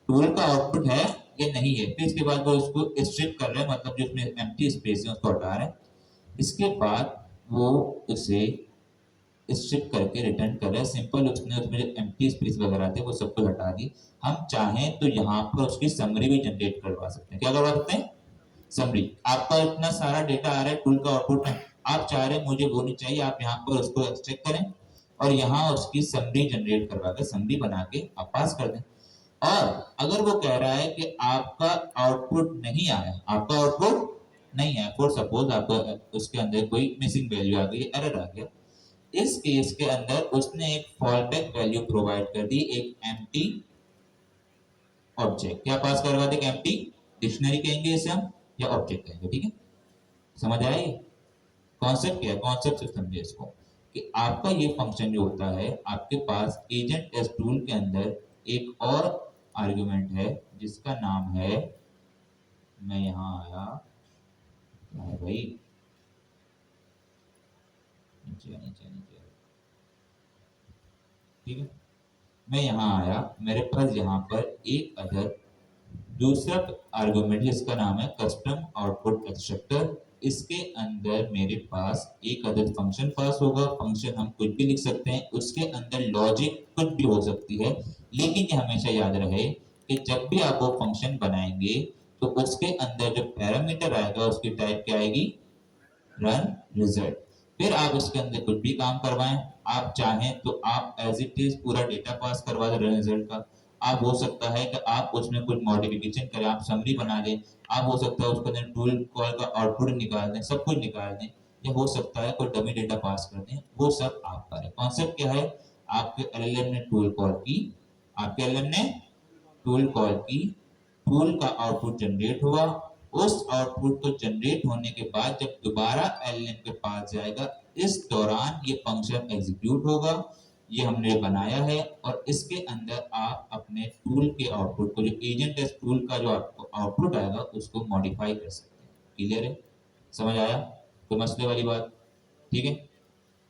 टूल का आउटपुट है या नहीं है। फिर इसके बाद वो उसको स्ट्रिप कर रहा है, मतलब जो उसमें एम्प्टी स्पेस है उसको हटा रहा है। इसके बाद वो उसे स्ट्रिप करके रिटर्न कर रहा है। सिंपल, उसने उसमें जो एम्प्टी स्पेस वगैरह थे वो सब कुछ हटा दी। हम चाहें तो यहाँ पर उसकी समरी भी जनरेट करवा सकते हैं। क्या करवा सकते हैं, समरी। आपका इतना सारा डेटा आ रहा है टूल का आउटपुट में, आप चाह रहे हैं मुझे वो नहीं चाहिए, आप यहाँ पर उसको एक्सट्रैक्ट करें और यहाँ उसकी समरी जनरेट करवा के समरी बना के आप पास कर दें। और अगर वो कह रहा है कि आपका आउटपुट नहीं आया, आपका आउटपुट नहीं आया, फॉर सपोज आपको उसके अंदर कोई मिसिंग वैल्यू आ गई, एरर आ गया, इस केस के अंदर उसने एक फॉलबैक वैल्यू प्रोवाइड कर दी, एक एम्प्टी ऑब्जेक्ट। क्या पास करवा दे, एम्प्टी डिक्शनरी कहेंगे इसे हम, या ऑब्जेक्ट कहेंगे। ठीक है, समझ आया ये कॉन्सेप्ट क्या है, कॉन्सेप्ट से समझे इसको कि आपका ये फंक्शन जो होता है, आपके पास एजेंट एस टूल के अंदर एक और आर्गुमेंट है जिसका नाम है, मैं यहां आया, क्या है भाई, नीचे नीचे नीचे, ठीक है, मैं यहां आया, मेरे पास यहाँ पर एक अदर दूसरा आर्गुमेंट जिसका नाम है कस्टम आउटपुट एक्सट्रैक्टर। इसके अंदर मेरे पास एक अदर फंक्शन पास होगा। फंक्शन हम कुछ भी लिख सकते हैं, उसके अंदर लॉजिक कुछ भी हो सकती है, लेकिन ये हमेशा याद रहे कि जब भी आप वो फंक्शन बनाएंगे तो उसके अंदर जो पैरामीटर आएगा उसकी टाइप क्या आएगी, रन रिजल्ट। फिर आप इसके अंदर कुछ भी काम करवाएं, आप चाहें तो आप एज इट इज पूरा डेटा पास करवा दें रन रिजल्ट का। आप हो सकता है कि आप उसमें कुछ मॉडिफिकेशन करें, आप समरी बना दें, आप हो सकता है उसके अंदर टूल कॉल का आउटपुट निकाल दें, सब कुछ निकाल दें, या हो सकता है कोई डमी डेटा पास कर दें, वो सब आप करें। कॉन्सेप्ट क्या है, आपके एलएलएम ने टूल कॉल की, आपके एलएलएम ने टूल कॉल की, टूल का आउटपुट जनरेट हुआ, उस आउटपुट को जनरेट होने के बाद जब दोबारा एलएलएम के पास जाएगा, इस दौरान ये फंक्शन एग्जीक्यूट होगा। ये हमने बनाया है और इसके अंदर आप अपने टूल के आउटपुट को, जो एजेंट है टूल का जो आपको आउटपुट आएगा उसको मॉडिफाई कर सकते हैं। क्लियर है, समझ आया, कोई मसले वाली बात, ठीक है,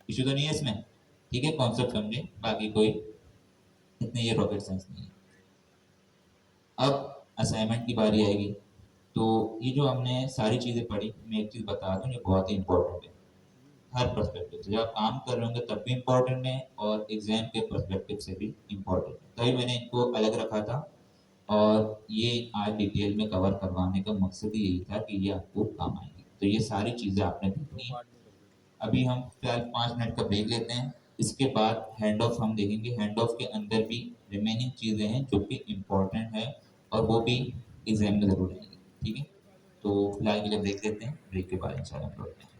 इशू तो नहीं है इसमें, ठीक है, कॉन्सेप्ट समझे, बाकी कोई इतने ये रॉकेट साइंस नहीं है। अब असाइनमेंट की बारी आएगी। तो ये जो हमने सारी चीज़ें पढ़ी, मैं एक चीज़ बता दूं, ये बहुत ही इंपॉर्टेंट है हर पर्सपेक्टिव से। जब आप काम कर रहे होंगे तब भी इम्पोर्टेंट है और एग्जाम के पर्सपेक्टिव से भी इम्पोर्टेंट है, तभी मैंने इनको अलग रखा था। और ये आज डिटेल में कवर करवाने का मकसद ही यही था कि ये आपको काम आएगी। तो ये सारी चीज़ें आपने देखनी है। अभी हम फिलहाल 5 मिनट का ब्रेक लेते हैं, इसके बाद हैंड ऑफ हम देखेंगे। हैंड ऑफ के अंदर भी रिमेनिंग चीज़ें हैं जो कि इम्पोर्टेंट है और वो भी एग्जाम में ज़रूर आएंगी। ठीक है, तो फिलहाल के लिए ब्रेक लेते हैं, ब्रेक के बाद इंशाल्लाह हम लौटते हैं।